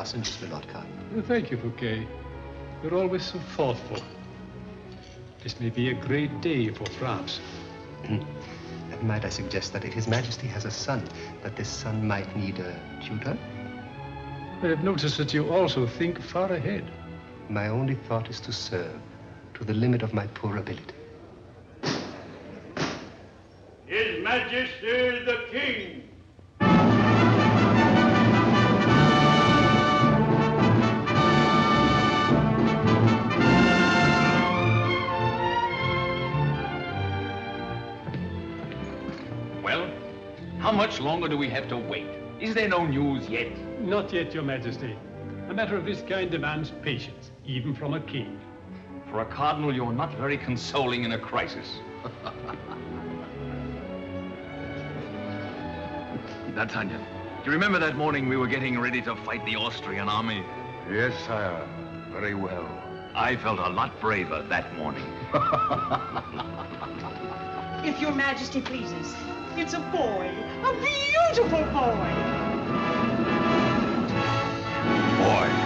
passengers will not come. Thank you, Fouquet. You're always so thoughtful. This may be a great day for France. And might I suggest that if His Majesty has a son, that this son might need a tutor? I have noticed that you also think far ahead. My only thought is to serve to the limit of my poor ability. His Majesty the King. Well, how much longer do we have to wait? Is there no news yet? Not yet, Your Majesty. A matter of this kind demands patience, even from a king. For a cardinal, you're not very consoling in a crisis. D'Artagnan, do you remember that morning we were getting ready to fight the Austrian army? Yes, sire. Very well. I felt a lot braver that morning. If Your Majesty pleases, it's a boy, a beautiful boy. Boy.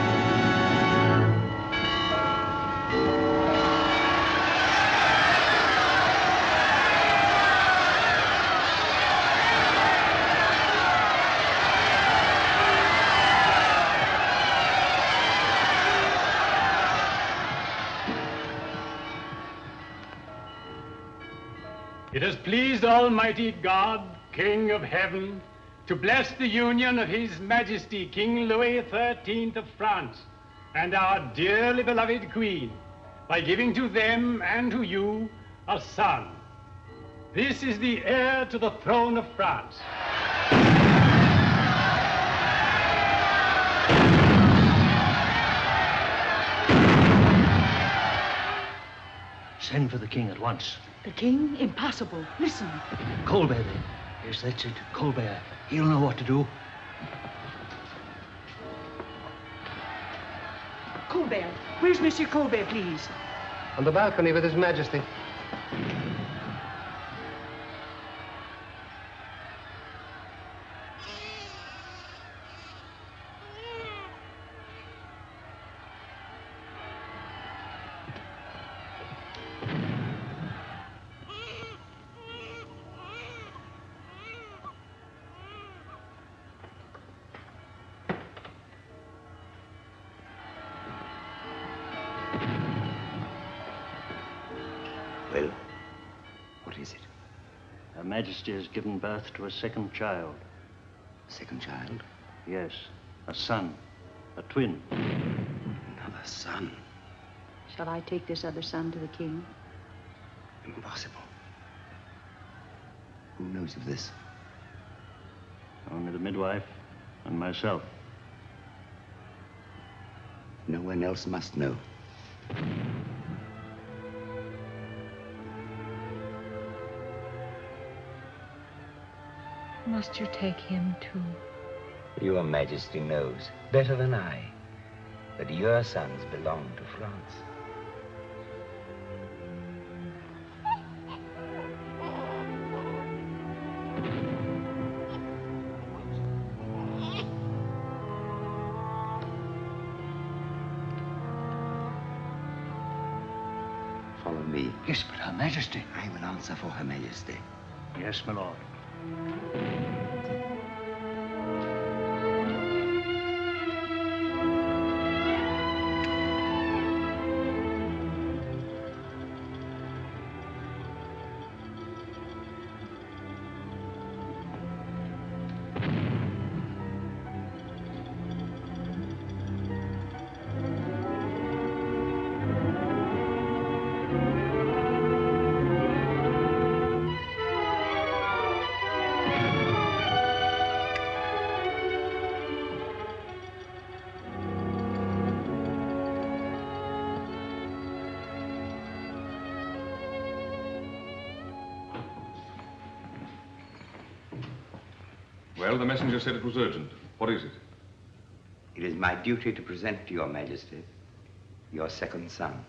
It has pleased Almighty God, King of Heaven, to bless the union of His Majesty King Louis XIII of France and our dearly beloved Queen by giving to them and to you a son. This is the heir to the throne of France. Send for the king at once. The king? Impossible. Listen. Colbert, then. Yes, that's it. Colbert. He'll know what to do. Colbert. Where's Monsieur Colbert, please? On the balcony with His Majesty. Well? What is it? Her Majesty has given birth to a second child. A second child? Yes, a son, a twin. Another son? Shall I take this other son to the king? Impossible. Who knows of this? Only the midwife and myself. No one else must know. Must you take him too? Your Majesty knows, better than I, that your sons belong to France. Follow me. Yes, but Her Majesty. I will answer for Her Majesty. Yes, my lord. Well, the messenger said it was urgent. What is it? It is my duty to present to your Majesty your second son.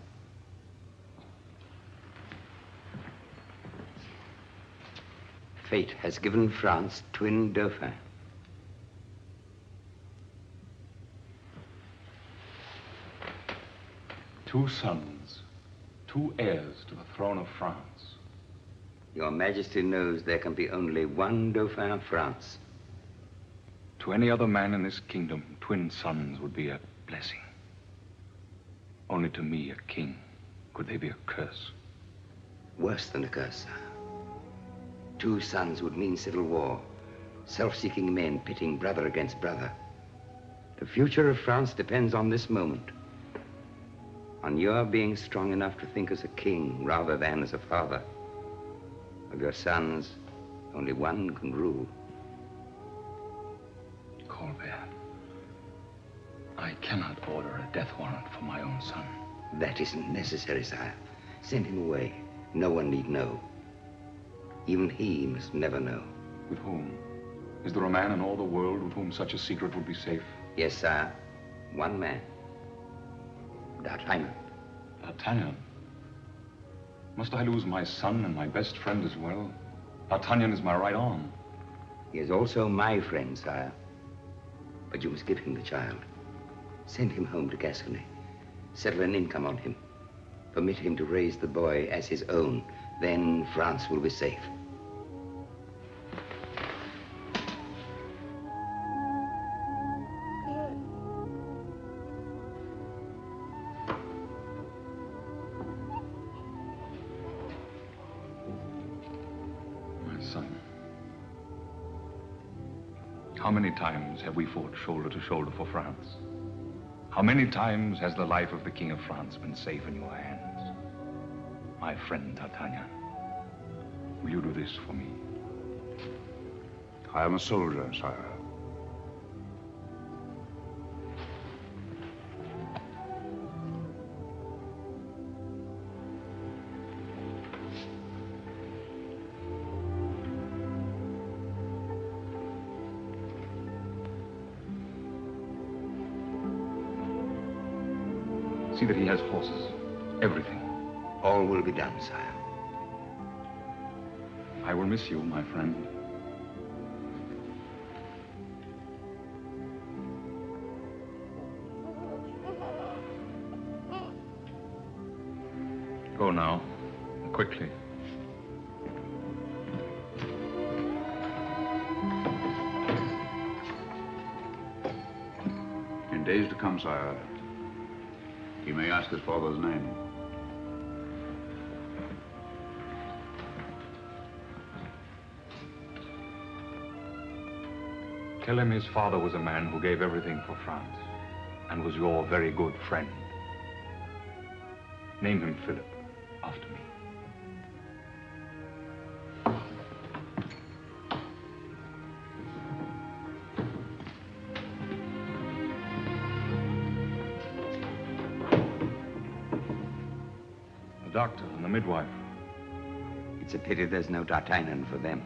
Fate has given France twin dauphins. 2 sons, 2 heirs to the throne of France. Your Majesty knows there can be only one Dauphin of France. To any other man in this kingdom, twin sons would be a blessing. Only to me, a king, could they be a curse. Worse than a curse, sire. 2 sons would mean civil war. Self-seeking men pitting brother against brother. The future of France depends on this moment. On your being strong enough to think as a king rather than as a father. Of your sons, only one can rule. Colbert, I cannot order a death warrant for my own son. That isn't necessary, sire. Send him away. No one need know. Even he must never know. With whom? Is there a man in all the world with whom such a secret would be safe? Yes, sire. One man. D'Artagnan. D'Artagnan? Must I lose my son and my best friend as well? D'Artagnan is my right arm. He is also my friend, sire. But you must give him the child. Send him home to Gascony. Settle an income on him. Permit him to raise the boy as his own. Then France will be safe. How many times have we fought shoulder to shoulder for France? How many times has the life of the King of France been safe in your hands? My friend D'Artagnan, will you do this for me? I am a soldier, sire. See that he has horses, everything. All will be done, sire. I will miss you, my friend. Go now, quickly. In days to come, sire, he may ask his father's name. Tell him his father was a man who gave everything for France and was your very good friend. Name him Philippe, after me. The doctor and the midwife. It's a pity there's no D'Artagnan for them.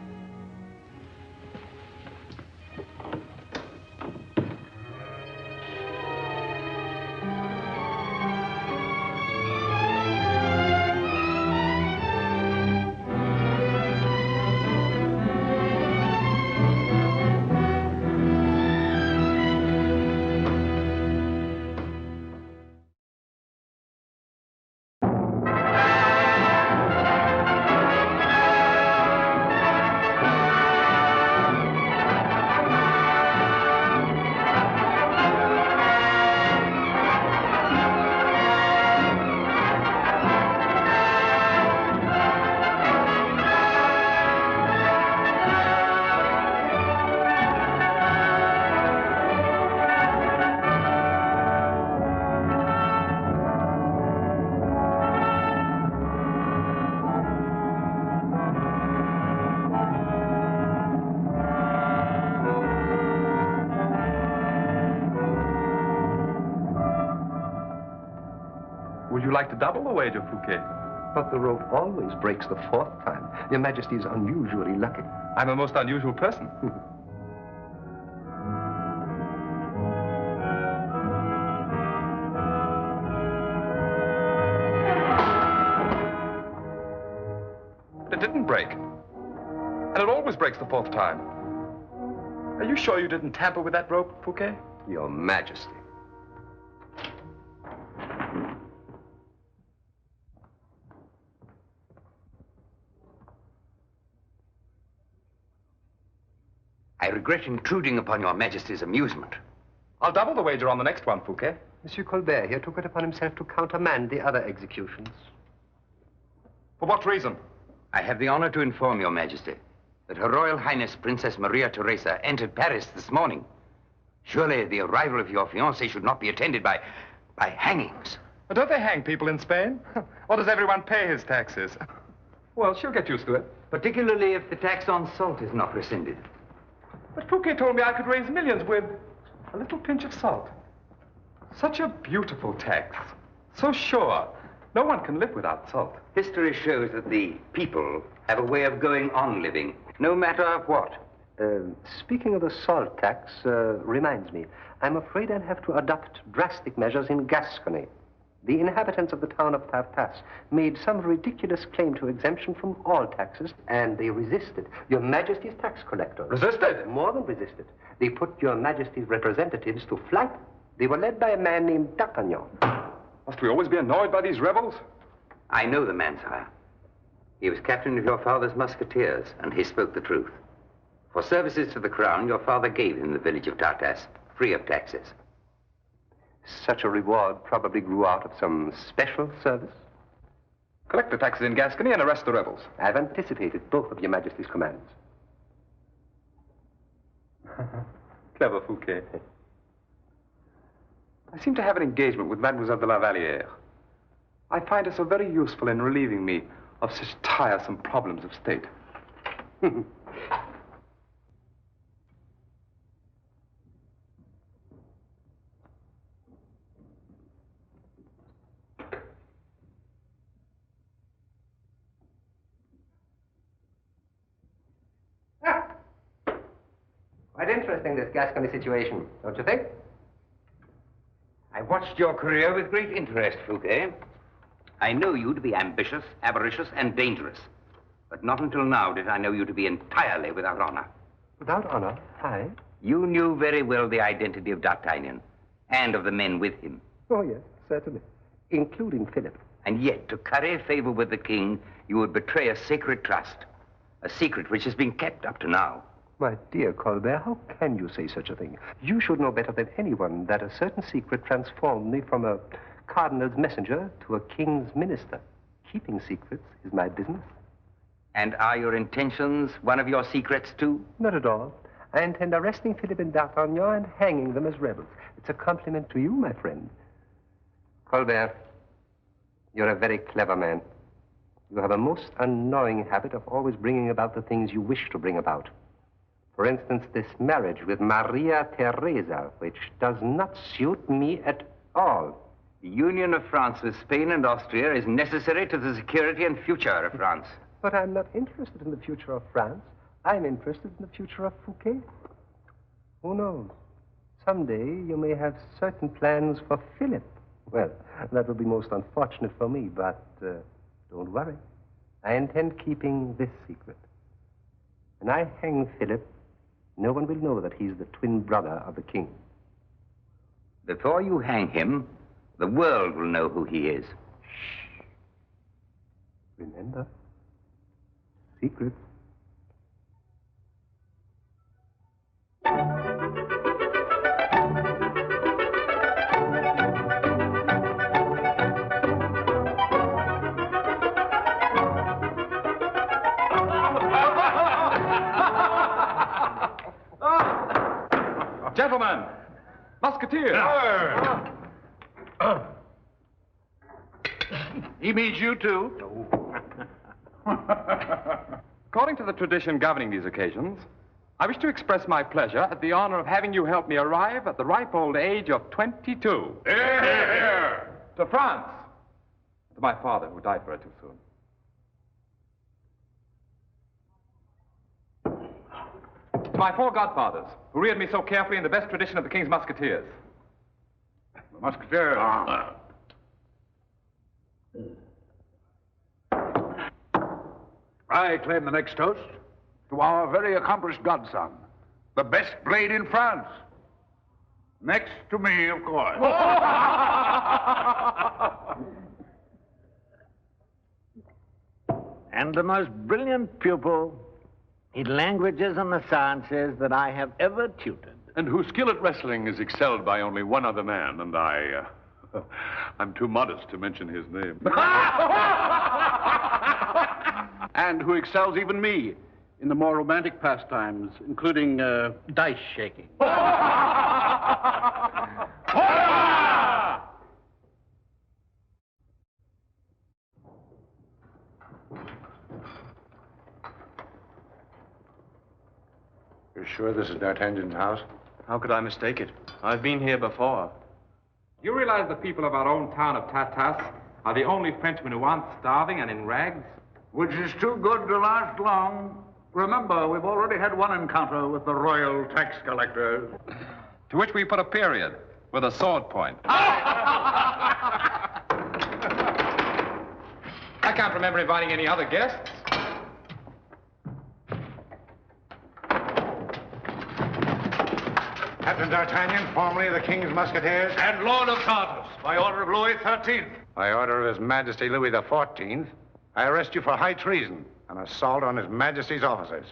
Would you like to double the wager, Fouquet? But the rope always breaks the 4th time. Your Majesty is unusually lucky. I'm a most unusual person. It didn't break. And it always breaks the 4th time. Are you sure you didn't tamper with that rope, Fouquet? Your Majesty. I regret intruding upon your Majesty's amusement. I'll double the wager on the next one, Fouquet. Monsieur Colbert here took it upon himself to countermand the other executions. For what reason? I have the honor to inform your Majesty that Her Royal Highness Princess Maria Theresa entered Paris this morning. Surely the arrival of your fiancée should not be attended by hangings. But don't they hang people in Spain? Or does everyone pay his taxes? Well, she'll get used to it. Particularly if the tax on salt is not rescinded. But Fouquet told me I could raise millions with a little pinch of salt. Such a beautiful tax. So sure. No one can live without salt. History shows that the people have a way of going on living, no matter what. Speaking of the salt tax, reminds me, I'm afraid I'll have to adopt drastic measures in Gascony. The inhabitants of the town of Tartas made some ridiculous claim to exemption from all taxes, and they resisted. Your Majesty's tax collector. Resisted? More than resisted. They put your Majesty's representatives to flight. They were led by a man named D'Artagnan. Must we always be annoyed by these rebels? I know the man, sire. He was captain of your father's musketeers, and he spoke the truth. For services to the crown, your father gave him the village of Tartas, free of taxes. Such a reward probably grew out of some special service. Collect the taxes in Gascony and arrest the rebels. I've anticipated both of your Majesty's commands. Clever Fouquet. I seem to have an engagement with Mademoiselle de la Vallière. I find her so very useful in relieving me of such tiresome problems of state. Quite interesting, this Gascony situation, don't you think? I watched your career with great interest, Fouquet. I know you to be ambitious, avaricious, and dangerous. But not until now did I know you to be entirely without honor. Without honor? I? You knew very well the identity of D'Artagnan and of the men with him. Oh, yes, certainly. Including Philippe. And yet, to curry favor with the king, you would betray a sacred trust. A secret which has been kept up to now. My dear Colbert, how can you say such a thing? You should know better than anyone that a certain secret transformed me from a cardinal's messenger to a king's minister. Keeping secrets is my business. And are your intentions one of your secrets, too? Not at all. I intend arresting Philippe and D'Artagnan and hanging them as rebels. It's a compliment to you, my friend. Colbert, you're a very clever man. You have a most annoying habit of always bringing about the things you wish to bring about. For instance, this marriage with Maria Theresa, which does not suit me at all. The union of France with Spain and Austria is necessary to the security and future of France. But I'm not interested in the future of France. I'm interested in the future of Fouquet. Who knows? Someday you may have certain plans for Philippe. Well, that will be most unfortunate for me, but don't worry. I intend keeping this secret. When I hang Philippe, no one will know that he's the twin brother of the king. Before you hang him, the world will know who he is. Shh. Remember, secrets. Gentlemen, musketeer. He means you too? According to the tradition governing these occasions, I wish to express my pleasure at the honor of having you help me arrive at the ripe old age of 22. Here, here. To France. To my father, who died very too soon. To my four godfathers, who reared me so carefully in the best tradition of the King's Musketeers. The musketeer. I claim the next toast to our very accomplished godson, the best blade in France. Next to me, of course. And the most brilliant pupil in languages and the sciences that I have ever tutored. And whose skill at wrestling is excelled by only one other man, and I'm too modest to mention his name. And who excels even me in the more romantic pastimes, including dice shaking. You're sure this is D'Artagnan's house? How could I mistake it? I've been here before. You realize the people of our own town of Tatas are the only Frenchmen who aren't starving and in rags? Which is too good to last long. Remember, we've already had one encounter with the royal tax collectors. To which we put a period with a sword point. I can't remember inviting any other guests. Captain D'Artagnan, formerly of the King's Musketeers. And Lord of Tartus, by order of Louis XIII. By order of His Majesty Louis XIV, I arrest you for high treason and assault on His Majesty's officers.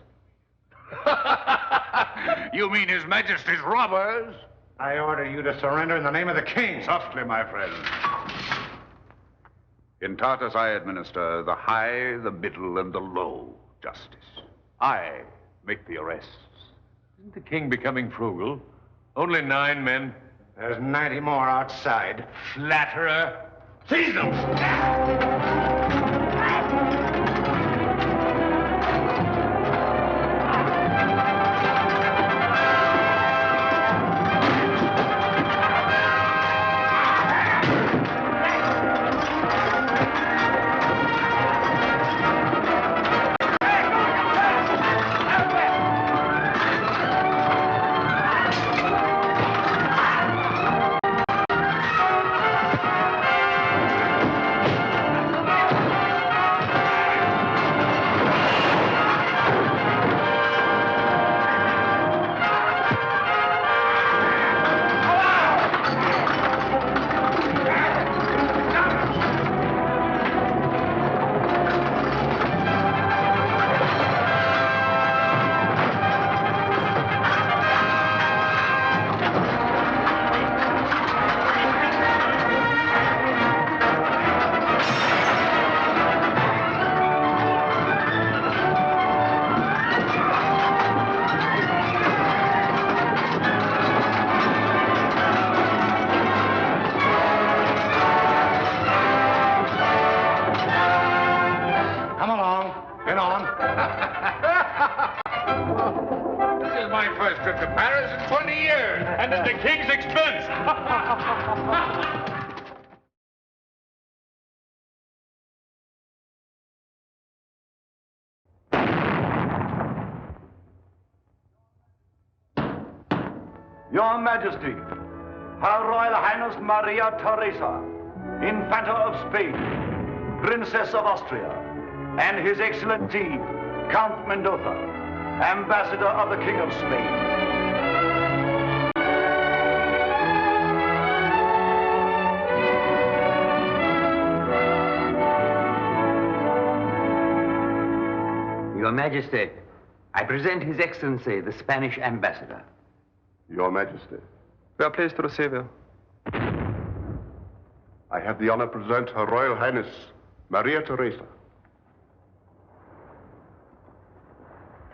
You mean His Majesty's robbers? I order you to surrender in the name of the King. Softly, my friend. In Tartus, I administer the high, the middle, and the low justice. I make the arrests. Isn't the king becoming frugal? Only 9 men. There's 90 more outside. Flatterer. Seize them! Your Majesty, Her Royal Highness Maria Theresa, Infanta of Spain, Princess of Austria, and His Excellency, Count Mendoza, Ambassador of the King of Spain. Your Majesty, I present His Excellency, the Spanish Ambassador. Your Majesty. We are pleased to receive you. I have the honor to present Her Royal Highness, Maria Theresa.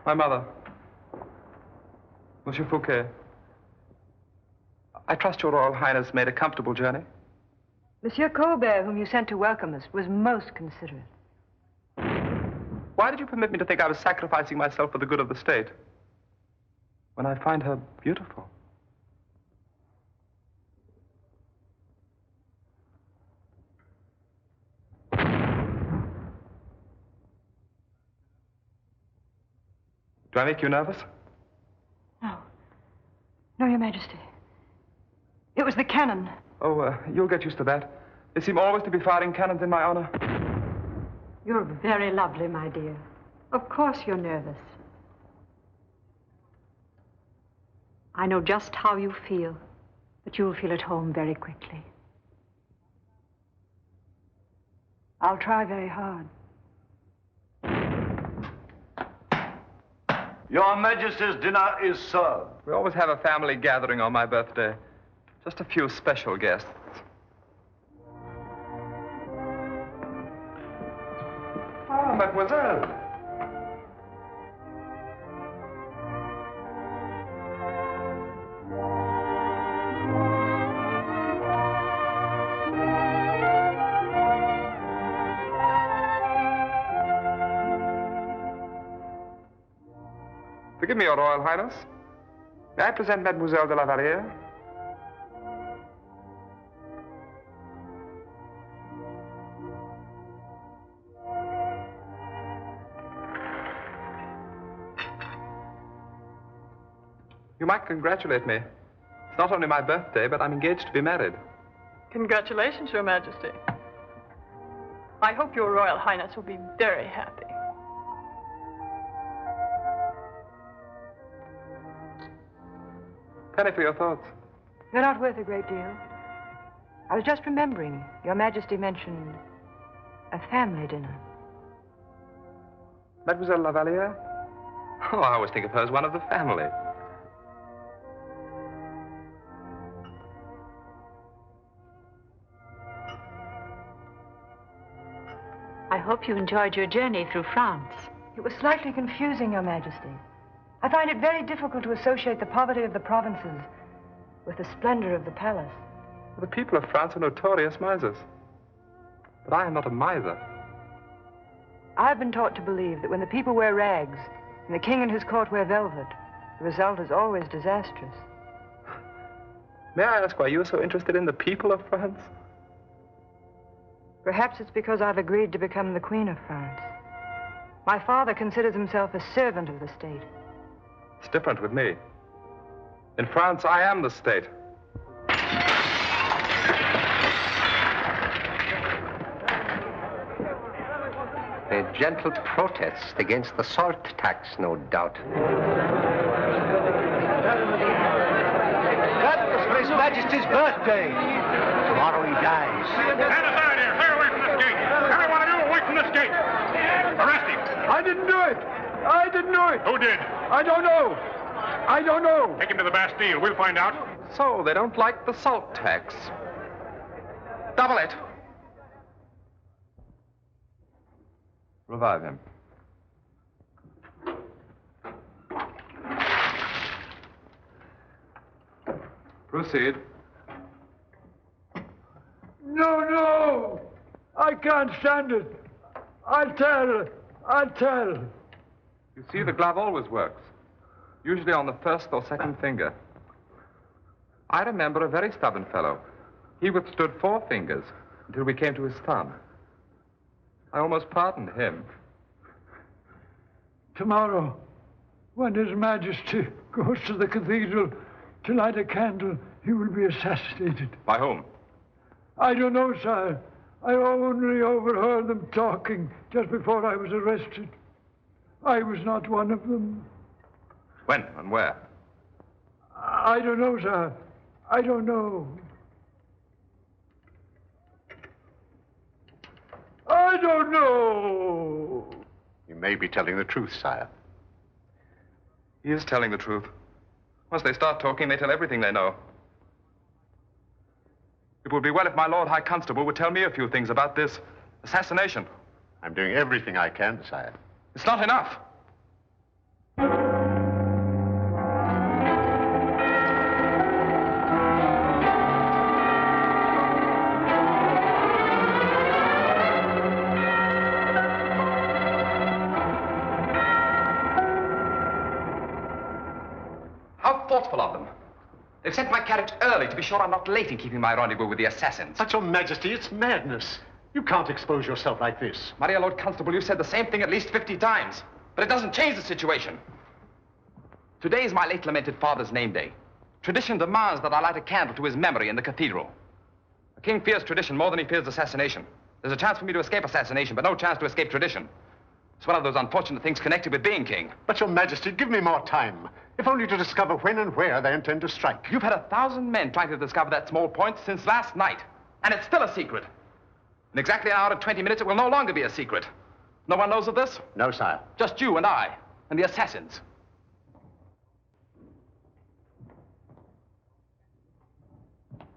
My mother, Monsieur Fouquet. I trust Your Royal Highness made a comfortable journey. Monsieur Colbert, whom you sent to welcome us, was most considerate. Why did you permit me to think I was sacrificing myself for the good of the state, when I find her beautiful? Do I make you nervous? No. No, Your Majesty. It was the cannon. Oh, you'll get used to that. They seem always to be firing cannons in my honor. You're very lovely, my dear. Of course you're nervous. I know just how you feel, but you'll feel at home very quickly. I'll try very hard. Your Majesty's dinner is served. We always have a family gathering on my birthday. Just a few special guests. Ah, mademoiselle. Forgive me, Your Royal Highness. May I present Mademoiselle de la Valliere? You might congratulate me. It's not only my birthday, but I'm engaged to be married. Congratulations, Your Majesty. I hope Your Royal Highness will be very happy. Penny for your thoughts. They're not worth a great deal. I was just remembering, Your Majesty mentioned a family dinner. Mademoiselle La Valliere? Oh, I always think of her as one of the family. I hope you enjoyed your journey through France. It was slightly confusing, Your Majesty. I find it very difficult to associate the poverty of the provinces with the splendor of the palace. The people of France are notorious misers. But I am not a miser. I've been taught to believe that when the people wear rags and the king and his court wear velvet, the result is always disastrous. May I ask why you are so interested in the people of France? Perhaps it's because I've agreed to become the Queen of France. My father considers himself a servant of the state. It's different with me. In France, I am the state. A gentle protest against the salt tax, no doubt. That was for His Majesty's birthday. Tomorrow he dies. Stand aside here. Clear away from this gate. Every one of you away from this gate. Arrest him. I didn't do it. I didn't do it. Who did? I don't know. I don't know. Take him to the Bastille. We'll find out. So, they don't like the salt tax. Double it. Revive him. Proceed. No. I can't stand it. I'll tell. You see, the glove always works. Usually on the first or second finger. I remember a very stubborn fellow. He withstood 4 fingers until we came to his thumb. I almost pardoned him. Tomorrow, when His Majesty goes to the cathedral to light a candle, he will be assassinated. By whom? I don't know, sire. I only overheard them talking just before I was arrested. I was not one of them. When and where? I don't know, sir. I don't know. I don't know. You may be telling the truth, sire. He is telling the truth. Once they start talking, they tell everything they know. It would be well if my Lord High Constable would tell me a few things about this assassination. I'm doing everything I can, sire. It's not enough. How thoughtful of them. They've sent my carriage early to be sure I'm not late in keeping my rendezvous with the assassins. But, Your Majesty, it's madness. You can't expose yourself like this. Maria, Lord Constable, you've said the same thing at least 50 times. But it doesn't change the situation. Today is my late lamented father's name day. Tradition demands that I light a candle to his memory in the cathedral. The king fears tradition more than he fears assassination. There's a chance for me to escape assassination, but no chance to escape tradition. It's one of those unfortunate things connected with being king. But, Your Majesty, give me more time. If only to discover when and where they intend to strike. You've had 1,000 men trying to discover that small point since last night. And it's still a secret. In exactly an hour and 20 minutes, it will no longer be a secret. No one knows of this? No, sire. Just you and I, and the assassins.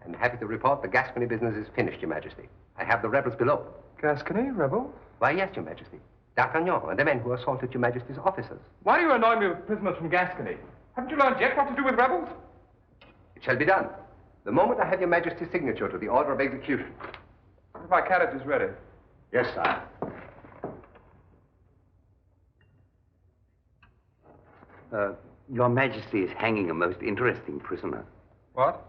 I'm happy to report the Gascony business is finished, Your Majesty. I have the rebels below. Gascony? Rebels? Why, yes, Your Majesty. D'Artagnan and the men who assaulted Your Majesty's officers. Why do you annoy me with prisoners from Gascony? Haven't you learned yet what to do with rebels? It shall be done. The moment I have Your Majesty's signature to the order of execution. If my carriage is ready. Yes, sire. Your Majesty is hanging a most interesting prisoner. What?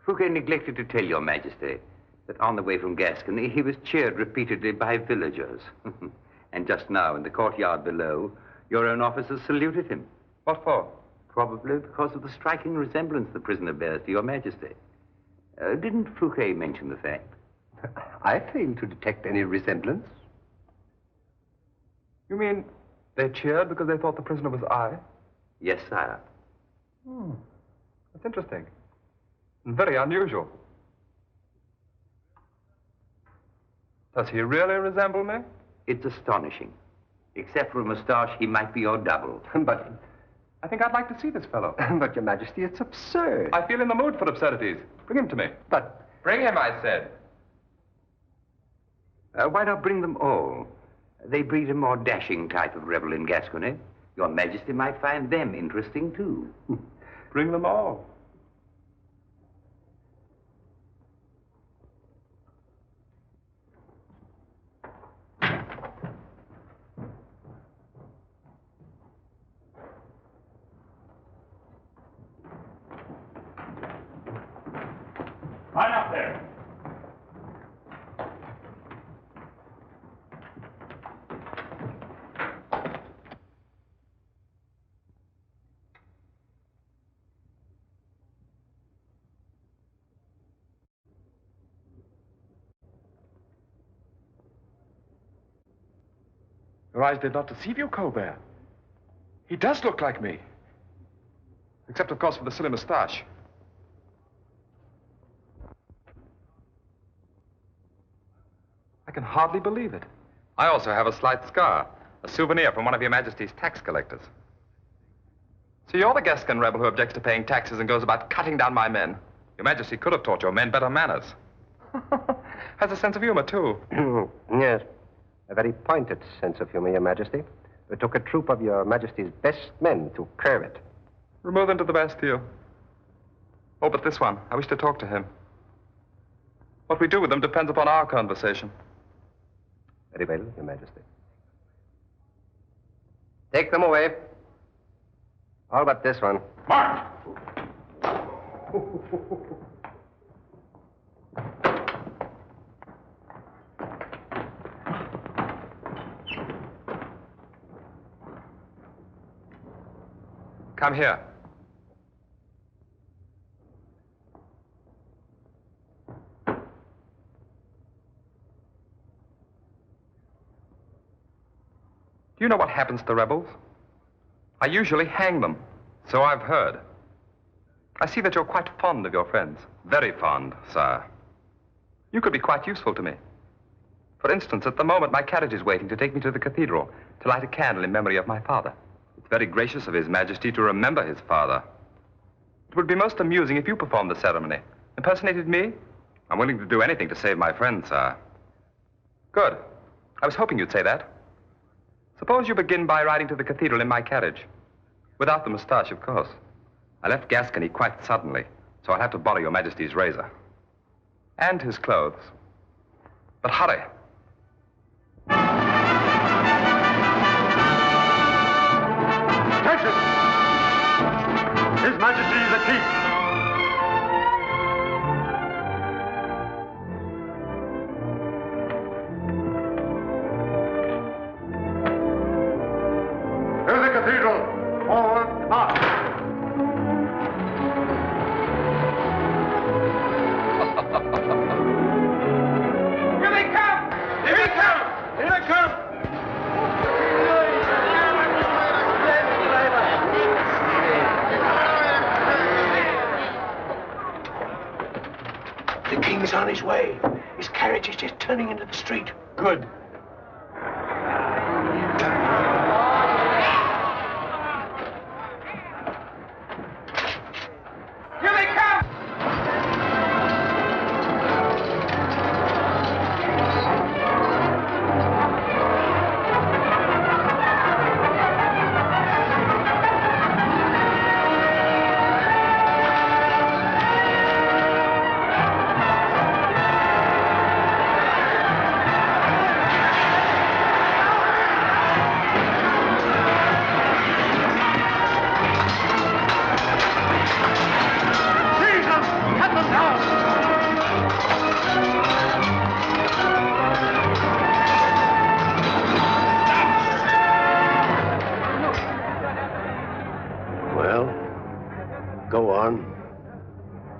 Fouquet neglected to tell Your Majesty that on the way from Gascony, he was cheered repeatedly by villagers. And just now, in the courtyard below, your own officers saluted him. What for? Probably because of the striking resemblance the prisoner bears to Your Majesty. Didn't Fouquet mention the fact? I fail to detect any resemblance. You mean they cheered because they thought the prisoner was I? Yes, sire. That's interesting. And very unusual. Does he really resemble me? It's astonishing. Except for a moustache, he might be your double. But I think I'd like to see this fellow. But, Your Majesty, it's absurd. I feel in the mood for absurdities. Bring him to me. But bring him, I said. Why not bring them all? They breed a more dashing type of rebel in Gascony. Your Majesty might find them interesting, too. Bring them all. Line up there. Your eyes did not deceive you, Colbert. He does look like me. Except, of course, for the silly moustache. I can hardly believe it. I also have a slight scar, a souvenir from one of Your Majesty's tax collectors. So you're the Gascon rebel who objects to paying taxes and goes about cutting down my men. Your Majesty could have taught your men better manners. Has a sense of humor, too. Yes, a very pointed sense of humor, Your Majesty. It took a troop of Your Majesty's best men to curb it. Remove them to the Bastille. Oh, but this one, I wish to talk to him. What we do with them depends upon our conversation. Very well, Your Majesty. Take them away. All but this one. March! Come here. Do you know what happens to rebels? I usually hang them, so I've heard. I see that you're quite fond of your friends. Very fond, sir. You could be quite useful to me. For instance, at the moment, my carriage is waiting to take me to the cathedral to light a candle in memory of my father. It's very gracious of His Majesty to remember his father. It would be most amusing if you performed the ceremony. Impersonated me? I'm willing to do anything to save my friend, sir. Good. I was hoping you'd say that. Suppose you begin by riding to the cathedral in my carriage. Without the moustache, of course. I left Gascony quite suddenly, so I'll have to borrow Your Majesty's razor. And his clothes. But hurry. Attention! His Majesty the King. To the cathedral. Forward, march. Here they come! Here they come! Here they come! The king's on his way. His carriage is just turning into the street. Good. Here they come!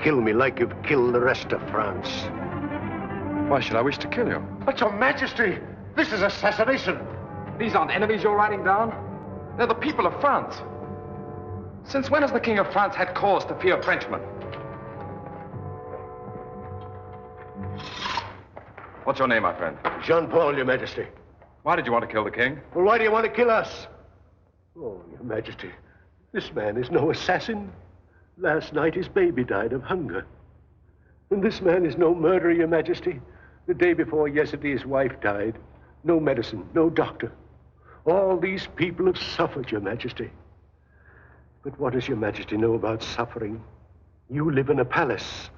kill me like you've killed the rest of France. Why should I wish to kill you? But, Your Majesty, this is assassination. These aren't enemies you're writing down. They're the people of France. Since when has the King of France had cause to fear Frenchmen? What's your name, my friend? Jean-Paul, Your Majesty. Why did you want to kill the king? Well, why do you want to kill us? Oh, Your Majesty, this man is no assassin. Last night his baby died of hunger. And this man is no murderer, Your Majesty. The day before yesterday his wife died. No medicine, no doctor. All these people have suffered, Your Majesty. But what does Your Majesty know about suffering? You live in a palace.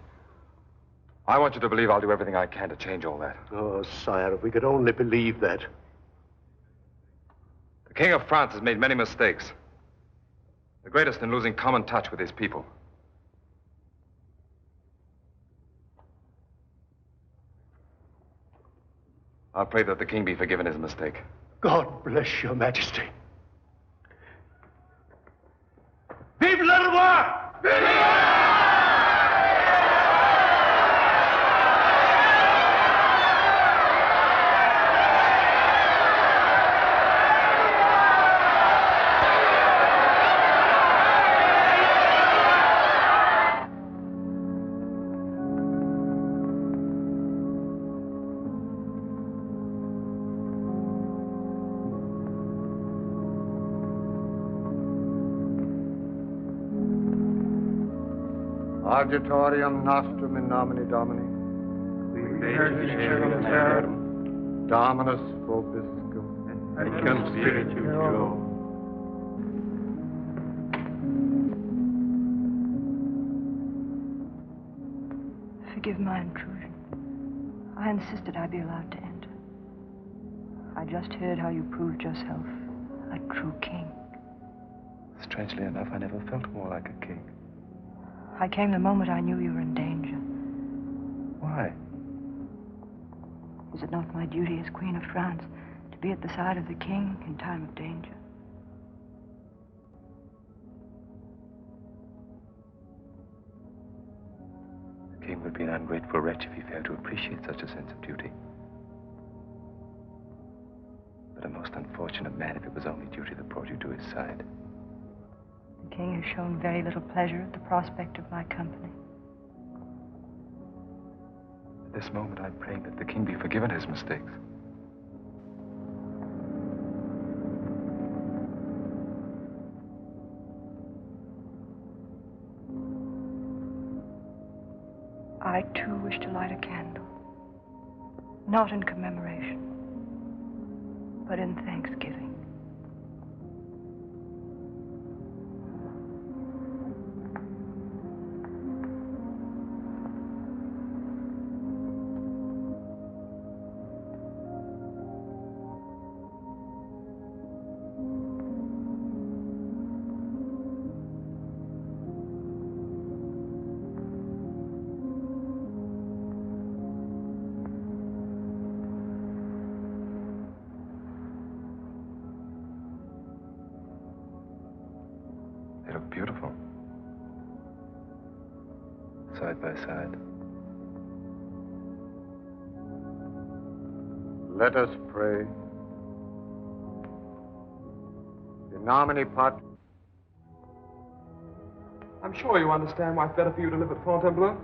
I want you to believe I'll do everything I can to change all that. Oh, sire, if we could only believe that. The King of France has made many mistakes. The greatest in losing common touch with his people. I'll pray that the king be forgiven his mistake. God bless Your Majesty. Vive le roi! Vive le roi! Auditorium nostrum in nomine Domini. Dominus vobiscum. Et cum spiritu tuo. Forgive my intrusion. I insisted I be allowed to enter. I just heard how you proved yourself a true king. Strangely enough, I never felt more like a king. I came the moment I knew you were in danger. Why? Is it not my duty as Queen of France to be at the side of the king in time of danger? The king would be an ungrateful wretch if he failed to appreciate such a sense of duty. But a most unfortunate man if it was only duty that brought you to his side. The king has shown very little pleasure at the prospect of my company. At this moment, I'm praying that the king be forgiven his mistakes. I, too, wish to light a candle. Not in commemoration, but in thanksgiving. They look beautiful. Side by side. Let us pray. In nomine Patris. I'm sure you understand why it's better for you to live at Fontainebleau.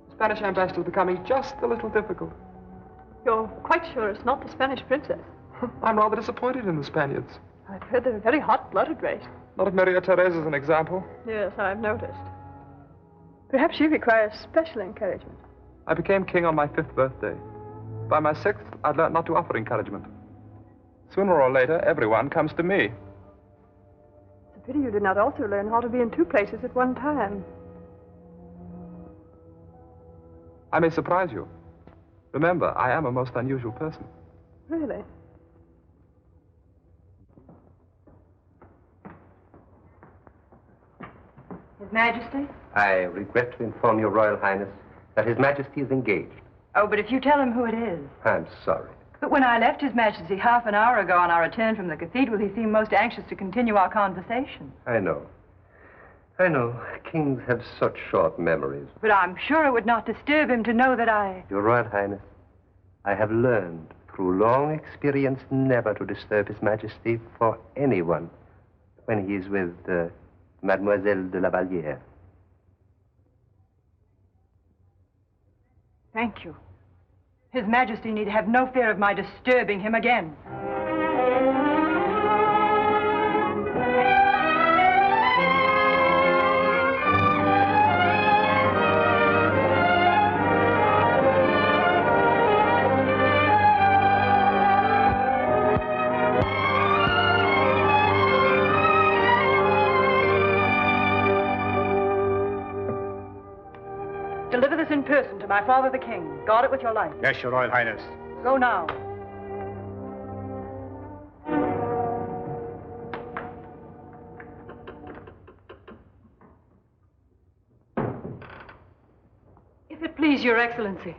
The Spanish ambassador is becoming just a little difficult. You're quite sure it's not the Spanish princess? I'm rather disappointed in the Spaniards. I've heard they're a very hot-blooded race. Not if Maria Theresa is an example. Yes, I've noticed. Perhaps she requires special encouragement. I became king on my 5th birthday. By my 6th, I'd learned not to offer encouragement. Sooner or later, everyone comes to me. It's a pity you did not also learn how to be in 2 places at one time. I may surprise you. Remember, I am a most unusual person. Really? His Majesty? I regret to inform Your Royal Highness that His Majesty is engaged. Oh, but if you tell him who it is. I'm sorry. But when I left His Majesty half an hour ago on our return from the cathedral, he seemed most anxious to continue our conversation. I know. I know. Kings have such short memories. But I'm sure it would not disturb him to know that I... Your Royal Highness, I have learned through long experience never to disturb His Majesty for anyone when he is with Mademoiselle de la Vallière. Thank you. His Majesty need have no fear of my disturbing him again. Deliver this in person to my father the king. Guard it with your life. Yes, Your Royal Highness. Go now. If it please your excellency.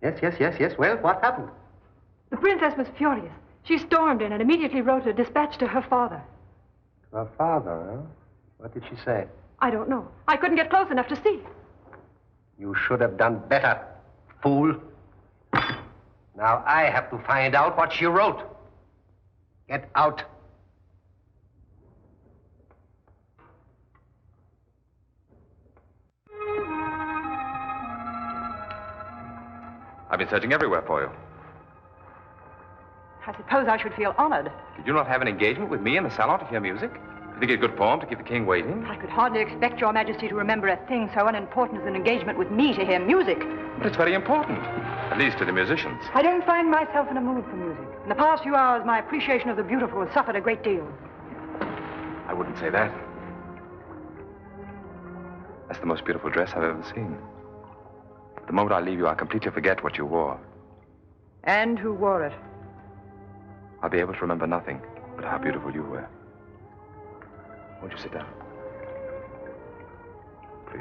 Yes. Well, what happened? The princess was furious. She stormed in and immediately wrote a dispatch to her father. Her father, huh? What did she say? I don't know. I couldn't get close enough to see. You should have done better, fool. Now I have to find out what she wrote. Get out. I've been searching everywhere for you. I suppose I should feel honored. Did you not have an engagement with me in the salon to hear music? You think it good form to keep the king waiting? I could hardly expect your majesty to remember a thing so unimportant as an engagement with me to hear music. But it's very important, at least to the musicians. I don't find myself in a mood for music. In the past few hours, my appreciation of the beautiful has suffered a great deal. I wouldn't say that. That's the most beautiful dress I've ever seen. The moment I leave you, I completely forget what you wore. And who wore it? I'll be able to remember nothing but how beautiful you were. Won't you sit down? Please.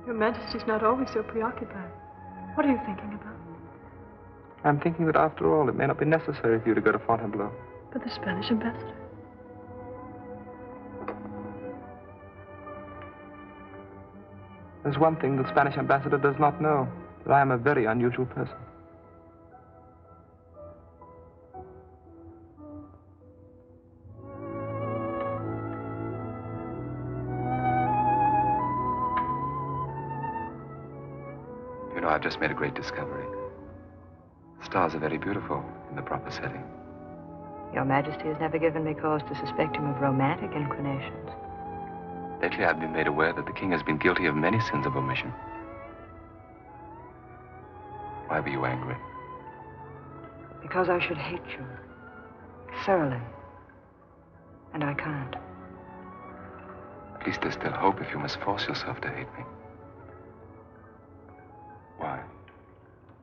Your Majesty's not always so preoccupied. What are you thinking about? I'm thinking that after all, it may not be necessary for you to go to Fontainebleau. But the Spanish ambassador. There's one thing the Spanish ambassador does not know, that I am a very unusual person. You know, I've just made a great discovery. Stars are very beautiful in the proper setting. Your Majesty has never given me cause to suspect him of romantic inclinations. Lately, I've been made aware that the king has been guilty of many sins of omission. Why were you angry? Because I should hate you. Thoroughly. And I can't. At least there's still hope if you must force yourself to hate me. Why?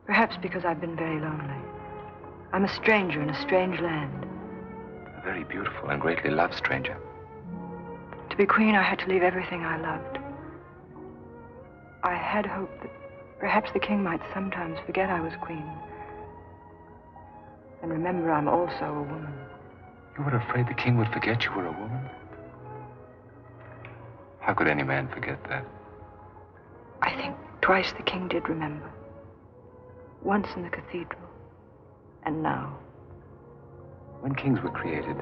Perhaps because I've been very lonely. I'm a stranger in a strange land. A very beautiful and greatly loved stranger. To be queen, I had to leave everything I loved. I had hoped that perhaps the king might sometimes forget I was queen. And remember I'm also a woman. You were afraid the king would forget you were a woman? How could any man forget that? I think twice the king did remember. Once in the cathedral, and now. When kings were created,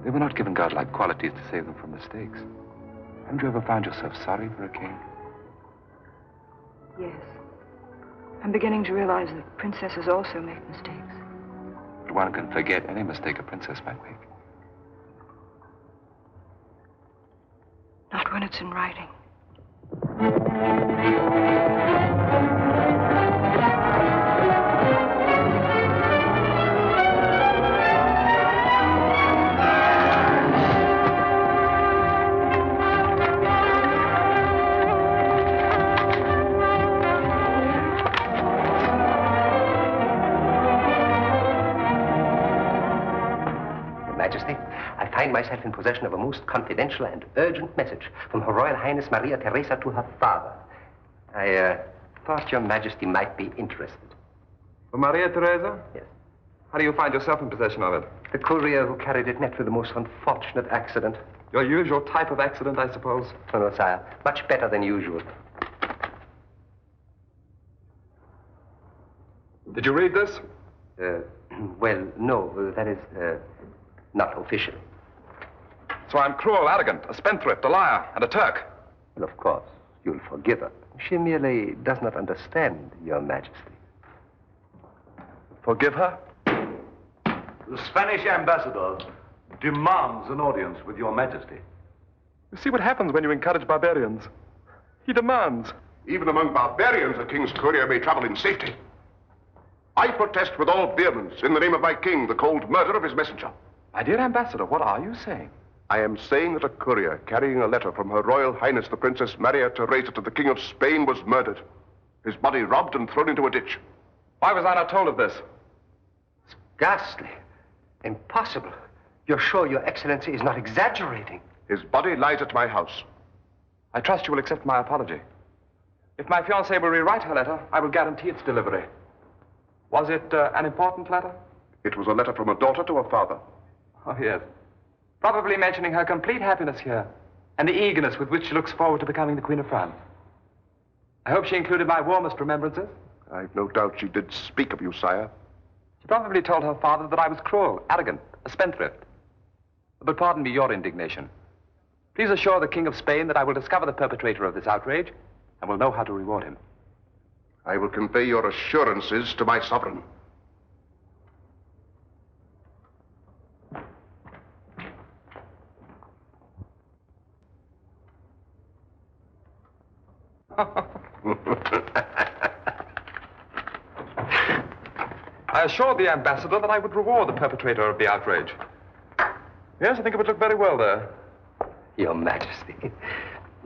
they were not given godlike qualities to save them from mistakes. Haven't you ever found yourself sorry for a king? Yes. I'm beginning to realize that princesses also make mistakes. But one can forget any mistake a princess might make. Not when it's in writing. find myself in possession of a most confidential and urgent message from Her Royal Highness Maria Theresa to her father. I thought Your Majesty might be interested. For Maria Theresa? Yes. How do you find yourself in possession of it? The courier who carried it met with the most unfortunate accident. Your usual type of accident, I suppose? Oh, no, sire. Much better than usual. Did you read this? Well, no. That is, not official. So I'm cruel, arrogant, a spendthrift, a liar, and a Turk. Well, of course. You'll forgive her. She merely does not understand Your Majesty. Forgive her? The Spanish ambassador demands an audience with Your Majesty. You see what happens when you encourage barbarians. He demands. Even among barbarians, a king's courier may travel in safety. I protest with all vehemence, in the name of my king, the cold murder of his messenger. My dear ambassador, what are you saying? I am saying that a courier carrying a letter from Her Royal Highness the Princess Maria Theresa to the King of Spain was murdered. His body robbed and thrown into a ditch. Why was I not told of this? It's ghastly. Impossible. You're sure Your Excellency is not exaggerating? His body lies at my house. I trust you will accept my apology. If my fiancée will rewrite her letter, I will guarantee its delivery. Was it an important letter? It was a letter from a daughter to a father. Oh, yes. Probably mentioning her complete happiness here and the eagerness with which she looks forward to becoming the Queen of France. I hope she included my warmest remembrances. I've no doubt she did speak of you, sire. She probably told her father that I was cruel, arrogant, a spendthrift. But pardon me your indignation. Please assure the King of Spain that I will discover the perpetrator of this outrage and will know how to reward him. I will convey your assurances to my sovereign. I assured the ambassador that I would reward the perpetrator of the outrage. Yes, I think it would look very well there. Your Majesty.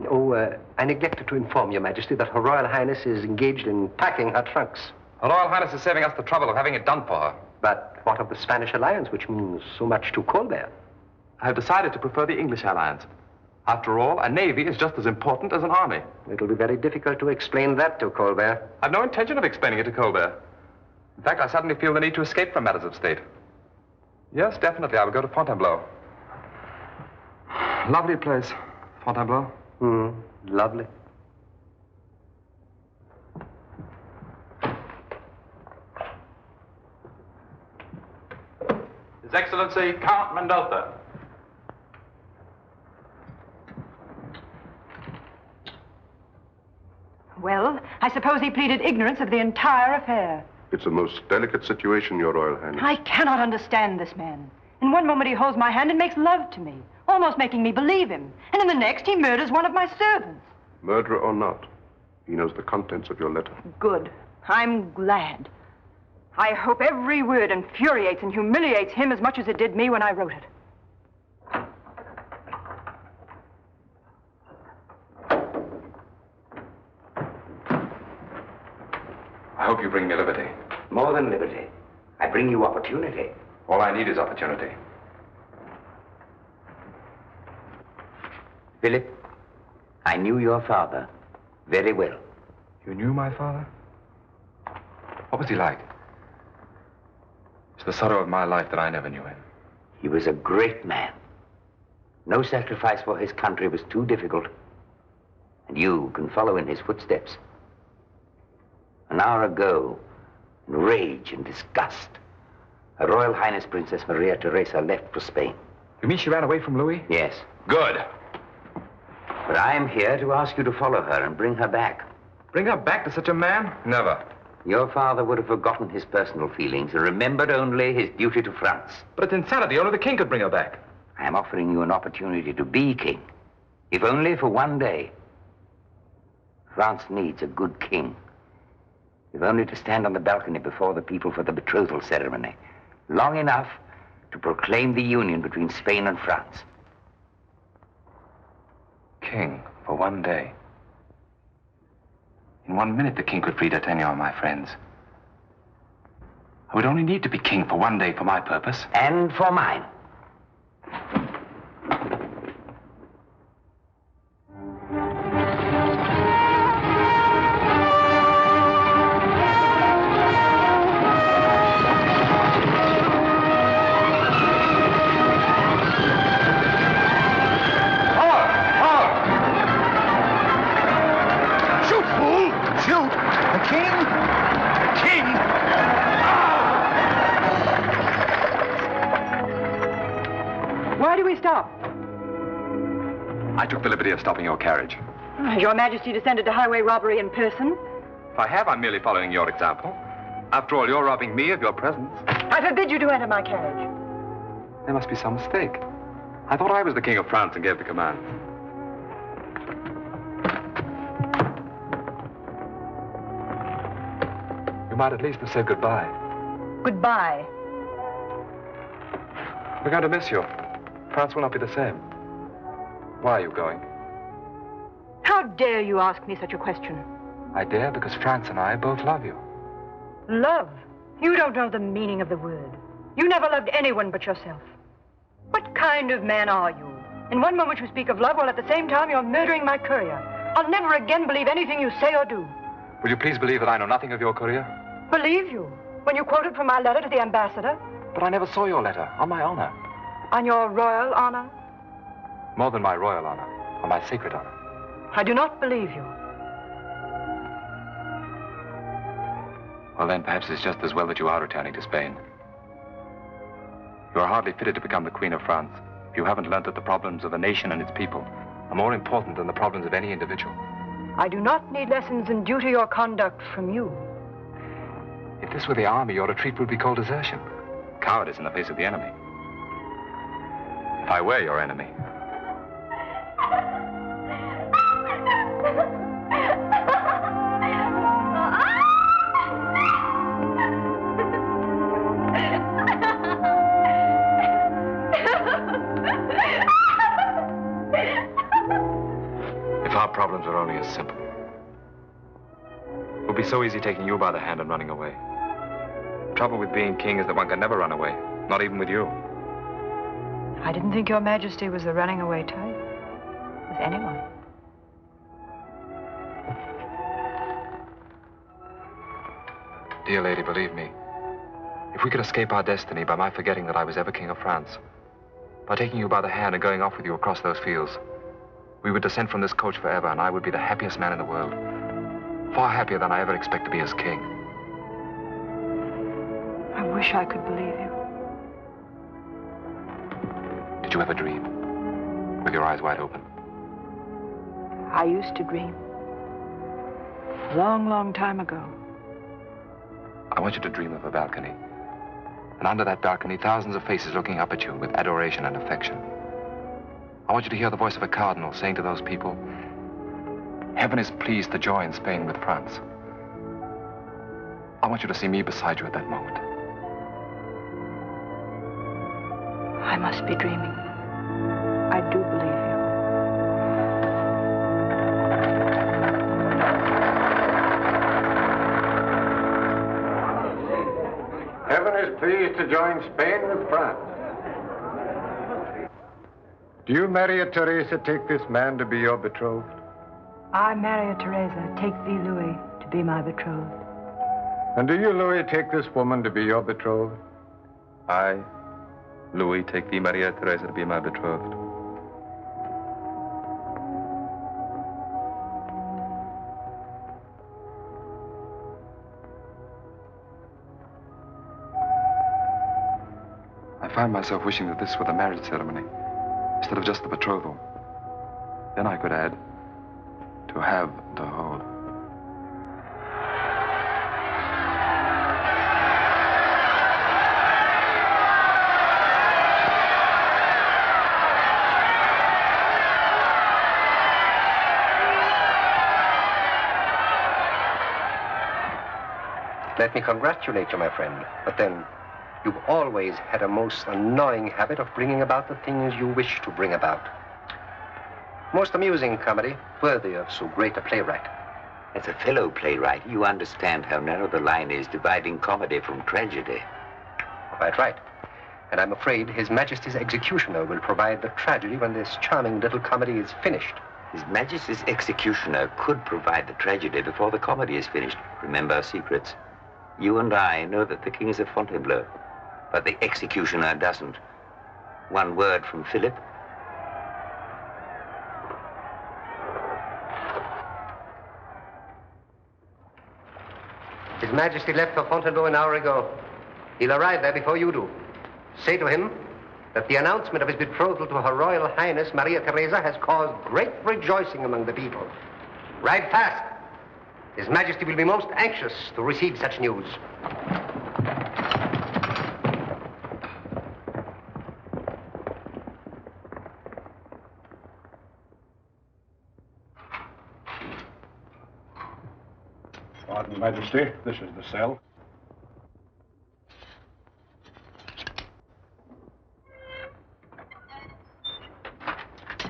Oh, I neglected to inform Your Majesty that Her Royal Highness is engaged in packing her trunks. Her Royal Highness is saving us the trouble of having it done for her. But what of the Spanish alliance, which means so much to Colbert? I have decided to prefer the English alliance. After all, a navy is just as important as an army. It'll be very difficult to explain that to Colbert. I've no intention of explaining it to Colbert. In fact, I suddenly feel the need to escape from matters of state. Yes, definitely, I will go to Fontainebleau. Lovely place, Fontainebleau. Lovely. His Excellency, Count Mendoza. Well, I suppose he pleaded ignorance of the entire affair. It's a most delicate situation, Your Royal Highness. I cannot understand this man. In one moment he holds my hand and makes love to me, almost making me believe him. And in the next he murders one of my servants. Murderer or not, he knows the contents of your letter. Good. I'm glad. I hope every word infuriates and humiliates him as much as it did me when I wrote it. I hope you bring me liberty. More than liberty. I bring you opportunity. All I need is opportunity. Philippe, I knew your father very well. You knew my father? What was he like? It's the sorrow of my life that I never knew him. He was a great man. No sacrifice for his country was too difficult. And you can follow in his footsteps. An hour ago, in rage and disgust, Her Royal Highness Princess Maria Theresa left for Spain. You mean she ran away from Louis? Yes. Good. But I am here to ask you to follow her and bring her back. Bring her back to such a man? Never. Your father would have forgotten his personal feelings and remembered only his duty to France. But it's insanity. Only the king could bring her back. I am offering you an opportunity to be king, if only for one day. France needs a good king. If only to stand on the balcony before the people for the betrothal ceremony, long enough to proclaim the union between Spain and France. King, for one day. In 1 minute, the king could free D'Artagnan, my friends. I would only need to be king for one day for my purpose. And for mine. I took the liberty of stopping your carriage. Has Your Majesty descended to highway robbery in person? If I have, I'm merely following your example. After all, you're robbing me of your presence. I forbid you to enter my carriage. There must be some mistake. I thought I was the King of France and gave the command. You might at least have said goodbye. Goodbye. We're going to miss you. France will not be the same. Why are you going? How dare you ask me such a question? I dare because France and I both love you. Love? You don't know the meaning of the word. You never loved anyone but yourself. What kind of man are you? In one moment you speak of love, while at the same time you're murdering my courier. I'll never again believe anything you say or do. Will you please believe that I know nothing of your courier? Believe you? When you quoted from my letter to the ambassador? But I never saw your letter, on my honor. On your royal honor? More than my royal honor, on my sacred honor. I do not believe you. Well, then, perhaps it's just as well that you are returning to Spain. You are hardly fitted to become the Queen of France if you haven't learned that the problems of a nation and its people are more important than the problems of any individual. I do not need lessons in duty or conduct from you. If this were the army, your retreat would be called desertion. Cowardice in the face of the enemy. If I were your enemy. If our problems were only as simple. It would be so easy taking you by the hand and running away. The trouble with being king is that one can never run away, not even with you. I didn't think Your Majesty was the running away type. With anyone. Dear lady, believe me, if we could escape our destiny by my forgetting that I was ever King of France, by taking you by the hand and going off with you across those fields, we would descend from this coach forever, and I would be the happiest man in the world. Far happier than I ever expect to be as king. I wish I could believe you. Did you ever dream? With your eyes wide open? I used to dream. A long, long time ago. I want you to dream of a balcony. And under that balcony, thousands of faces looking up at you with adoration and affection. I want you to hear the voice of a cardinal saying to those people, "Heaven is pleased to join Spain with France." I want you to see me beside you at that moment. I must be dreaming. I do believe you. Heaven is pleased to join Spain with France. Do you, Maria Teresa, take this man to be your betrothed? I, Maria Teresa, take thee, Louis, to be my betrothed. And do you, Louis, take this woman to be your betrothed? I, Louis, take thee, Maria Teresa, to be my betrothed. I find myself wishing that this were the marriage ceremony, instead of just the betrothal. Then I could add, to have the whole. Let me congratulate you, my friend. But then, you've always had a most annoying habit of bringing about the things you wish to bring about. Most amusing comedy, worthy of so great a playwright. As a fellow playwright, you understand how narrow the line is dividing comedy from tragedy. Quite right. And I'm afraid His Majesty's executioner will provide the tragedy when this charming little comedy is finished. His Majesty's executioner could provide the tragedy before the comedy is finished. Remember our secrets. You and I know that the king is a Fontainebleau, but the executioner doesn't. One word from Philippe. His Majesty left for Fontainebleau an hour ago. He'll arrive there before you do. Say to him that the announcement of his betrothal to Her Royal Highness Maria Theresa has caused great rejoicing among the people. Ride fast. His Majesty will be most anxious to receive such news. Pardon, Majesty. This is the cell.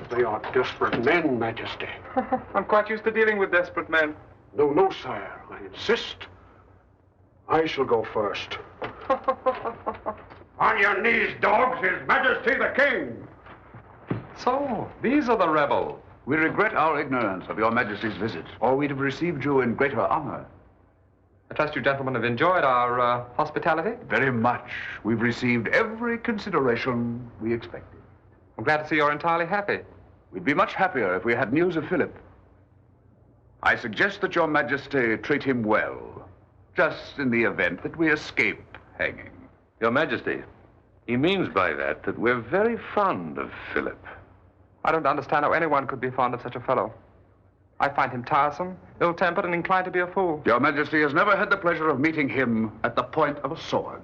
They are desperate men, Majesty. I'm quite used to dealing with desperate men. No, no, sire. I insist. I shall go first. On your knees, dogs, His Majesty the King. So, these are the rebels. We regret our ignorance of your Majesty's visit, or we'd have received you in greater honor. I trust you gentlemen have enjoyed our hospitality. Very much. We've received every consideration we expected. I'm glad to see you're entirely happy. We'd be much happier if we had news of Philippe. I suggest that your Majesty treat him well, just in the event that we escape hanging. Your Majesty, he means by that that we're very fond of Philippe. I don't understand how anyone could be fond of such a fellow. I find him tiresome, ill-tempered, and inclined to be a fool. Your Majesty has never had the pleasure of meeting him at the point of a sword.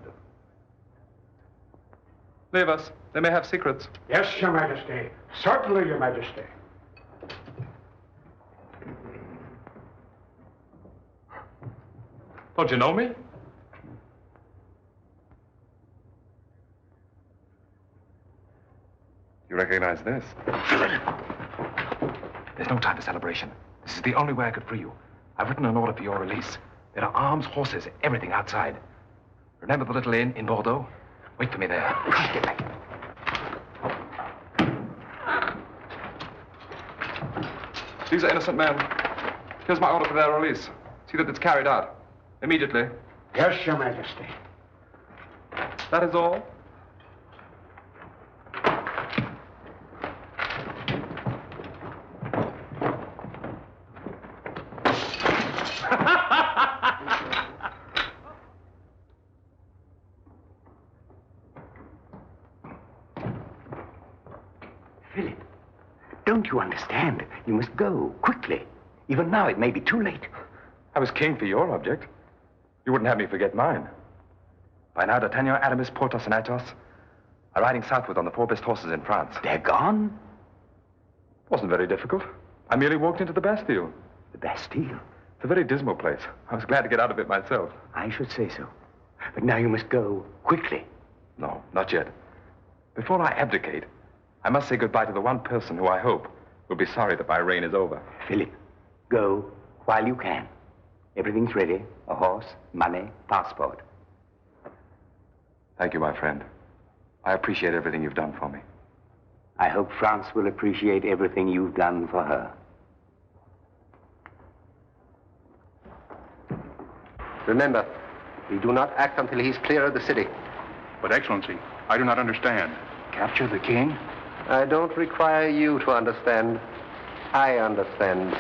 Leave us. They may have secrets. Yes, Your Majesty. Certainly, Your Majesty. Don't you know me? You recognize this? There's no time for celebration. This is the only way I could free you. I've written an order for your release. There are arms, horses, everything outside. Remember the little inn in Bordeaux? Wait for me there. Get back. These are innocent men. Here's my order for their release. See that it's carried out. Immediately. Yes, Your Majesty. That is all. Philip, don't you understand? You must go, quickly. Even now, it may be too late. I was king for your object. You wouldn't have me forget mine. By now, D'Artagnan, Aramis, Porthos, and Athos are riding southward on the 4 best horses in France. They're gone? Wasn't very difficult. I merely walked into the Bastille. The Bastille? It's a very dismal place. I was glad to get out of it myself. I should say so. But now you must go, quickly. No, not yet. Before I abdicate, I must say goodbye to the one person who I hope will be sorry that my reign is over. Philip, go while you can. Everything's ready. A horse, money, passport. Thank you, my friend. I appreciate everything you've done for me. I hope France will appreciate everything you've done for her. Remember, we do not act until he's clear of the city. But, Excellency, I do not understand. Capture the king? I don't require you to understand. I understand.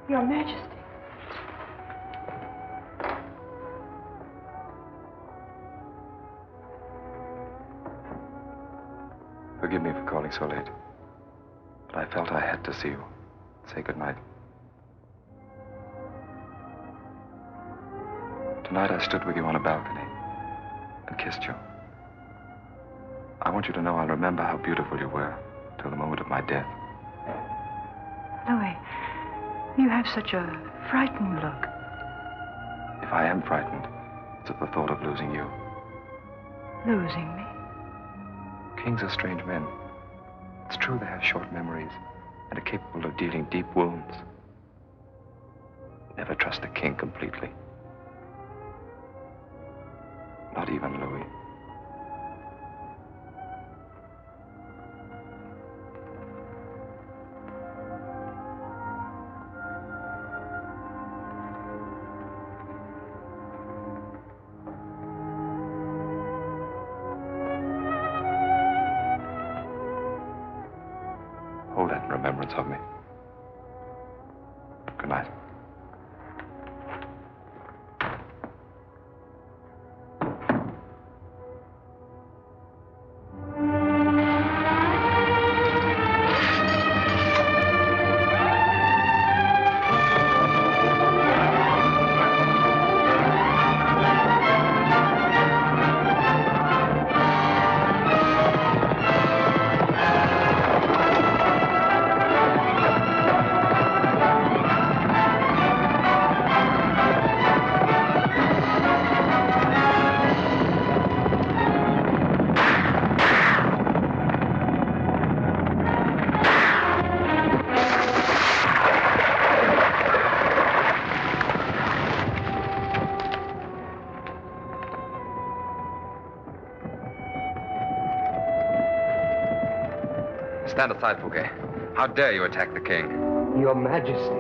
Your Majesty. Forgive me for calling so late, but I felt I had to see you. Say goodnight. Tonight I stood with you on a balcony and kissed you. I want you to know I'll remember how beautiful you were till the moment of my death. Louis, you have such a frightened look. If I am frightened, it's at the thought of losing you. Losing me. Kings are strange men. It's true they have short memories and are capable of dealing deep wounds. Never trust a king completely. Not even Louis. Hold that in remembrance of me. Good night. Stand aside, Fouquet. How dare you attack the king? Your Majesty,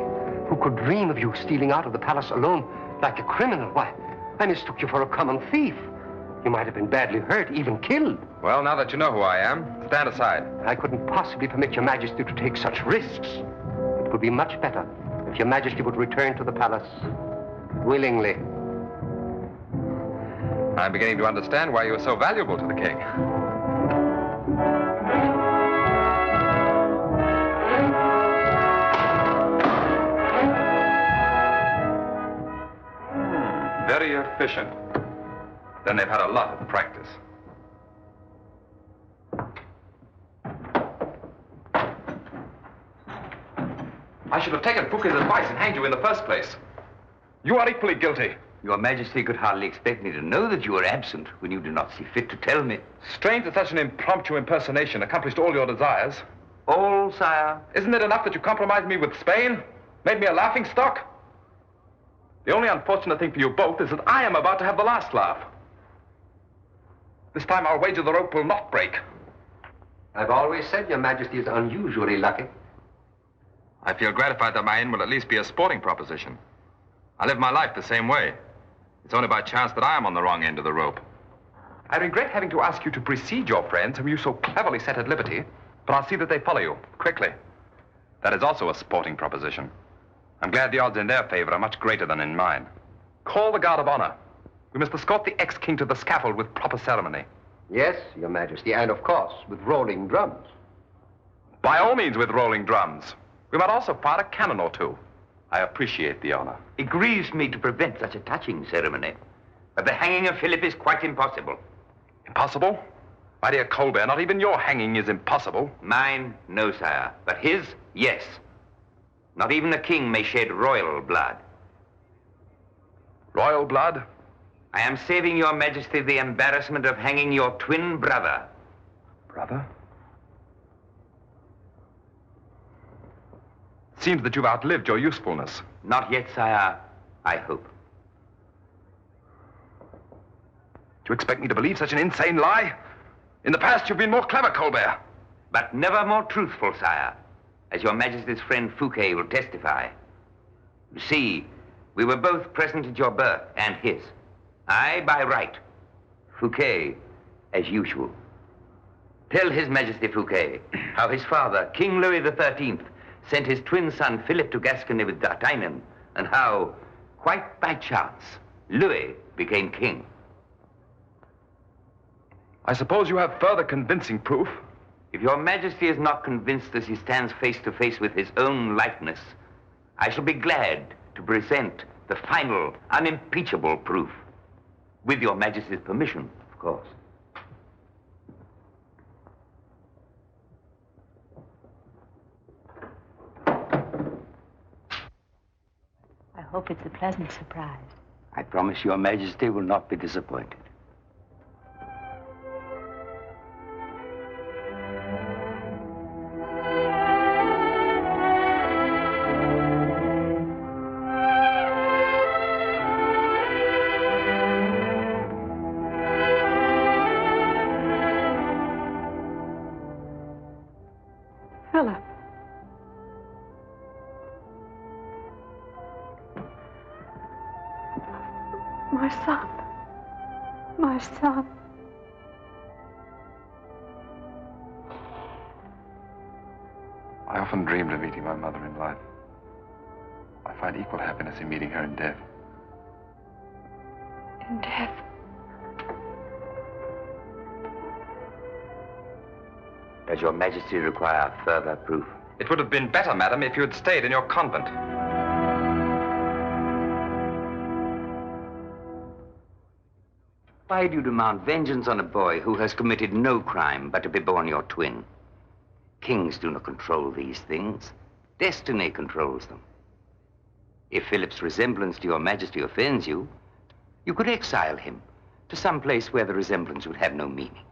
who could dream of you stealing out of the palace alone like a criminal? Why, I mistook you for a common thief. You might have been badly hurt, even killed. Well, now that you know who I am, stand aside. I couldn't possibly permit your Majesty to take such risks. It would be much better if your Majesty would return to the palace willingly. I'm beginning to understand why you are so valuable to the king. Very efficient. Then they've had a lot of practice. I should have taken Fouquet's advice and hanged you in the first place. You are equally guilty. Your Majesty could hardly expect me to know that you were absent when you did not see fit to tell me. Strange that such an impromptu impersonation accomplished all your desires. All, sire? Isn't it enough that you compromised me with Spain? Made me a laughingstock? The only unfortunate thing for you both is that I am about to have the last laugh. This time I'll wager the rope will not break. I've always said your Majesty is unusually lucky. I feel gratified that my end will at least be a sporting proposition. I live my life the same way. It's only by chance that I am on the wrong end of the rope. I regret having to ask you to precede your friends whom you so cleverly set at liberty, but I'll see that they follow you, quickly. That is also a sporting proposition. I'm glad the odds in their favor are much greater than in mine. Call the guard of honor. We must escort the ex-king to the scaffold with proper ceremony. Yes, your Majesty, and of course, with rolling drums. By all means with rolling drums. We might also fire a cannon or two. I appreciate the honor. It grieves me to prevent such a touching ceremony, but the hanging of Philippe is quite impossible. Impossible? My dear Colbert, not even your hanging is impossible. Mine, no, sire, but his, yes. Not even a king may shed royal blood. Royal blood? I am saving your Majesty the embarrassment of hanging your twin brother. Brother? Seems that you've outlived your usefulness. Not yet, sire. I hope. Do you expect me to believe such an insane lie? In the past, you've been more clever, Colbert. But never more truthful, sire, as your Majesty's friend Fouquet will testify. You see, we were both present at your birth and his. I by right. Fouquet, as usual. Tell His Majesty Fouquet how his father, King Louis XIII, sent his twin son Philippe to Gascony with D'Artagnan, and how, quite by chance, Louis became king. I suppose you have further convincing proof? If your Majesty is not convinced as he stands face to face with his own likeness, I shall be glad to present the final, unimpeachable proof. With your Majesty's permission, of course. I hope it's a pleasant surprise. I promise your Majesty will not be disappointed. Philip. My son. My son. I often dreamed of meeting my mother in life. I find equal happiness in meeting her in death. In death? Does Your Majesty require further proof? It would have been better, madam, if you had stayed in your convent. Why do you demand vengeance on a boy who has committed no crime but to be born your twin? Kings do not control these things. Destiny controls them. If Philip's resemblance to Your Majesty offends you, you could exile him to some place where the resemblance would have no meaning.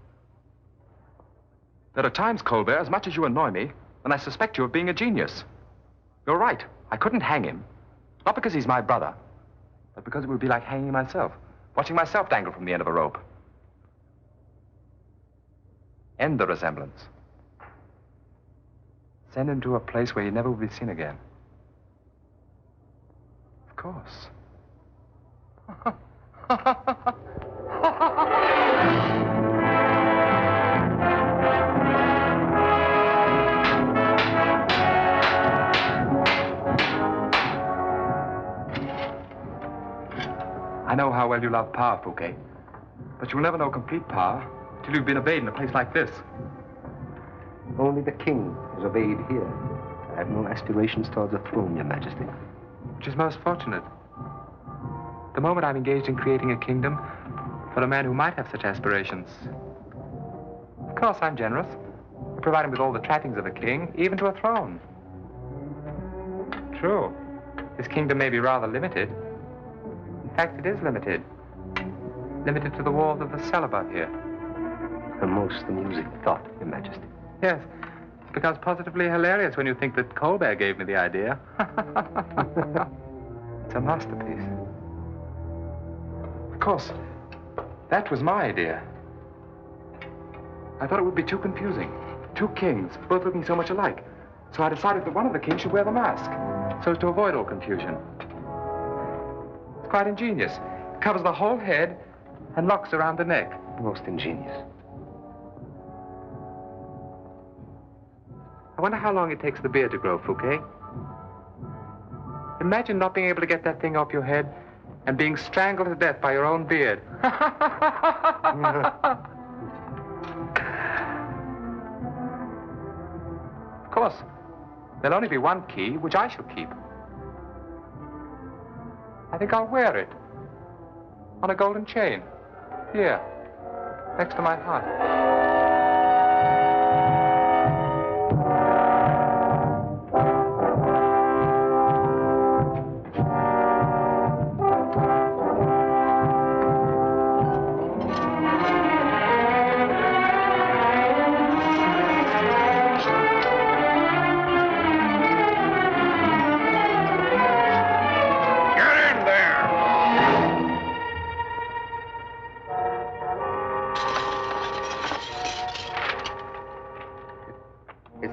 There are times, Colbert, as much as you annoy me, when I suspect you of being a genius. You're right. I couldn't hang him. Not because he's my brother, but because it would be like hanging myself, watching myself dangle from the end of a rope. End the resemblance. Send him to a place where he never will be seen again. Of course. I know how well you love power, Fouquet. But you'll never know complete power till you've been obeyed in a place like this. Only the king is obeyed here. I have no aspirations towards a throne, Your Majesty. Which is most fortunate. The moment I'm engaged in creating a kingdom for a man who might have such aspirations. Of course, I'm generous. I provide him with all the trappings of a king, even to a throne. True. His kingdom may be rather limited. In fact, it is limited. Limited to the walls of the cell above here. A most amusing thought, Your Majesty. Yes. It becomes positively hilarious when you think that Colbert gave me the idea. It's a masterpiece. Of course, that was my idea. I thought it would be too confusing. Two kings, both looking so much alike. So I decided that one of the kings should wear the mask, so as to avoid all confusion. It's quite ingenious. It covers the whole head and locks around the neck. Most ingenious. I wonder how long it takes the beard to grow, Fouquet. Imagine not being able to get that thing off your head and being strangled to death by your own beard. Of course, there'll only be one key, which I shall keep. I think I'll wear it on a golden chain, here, next to my heart.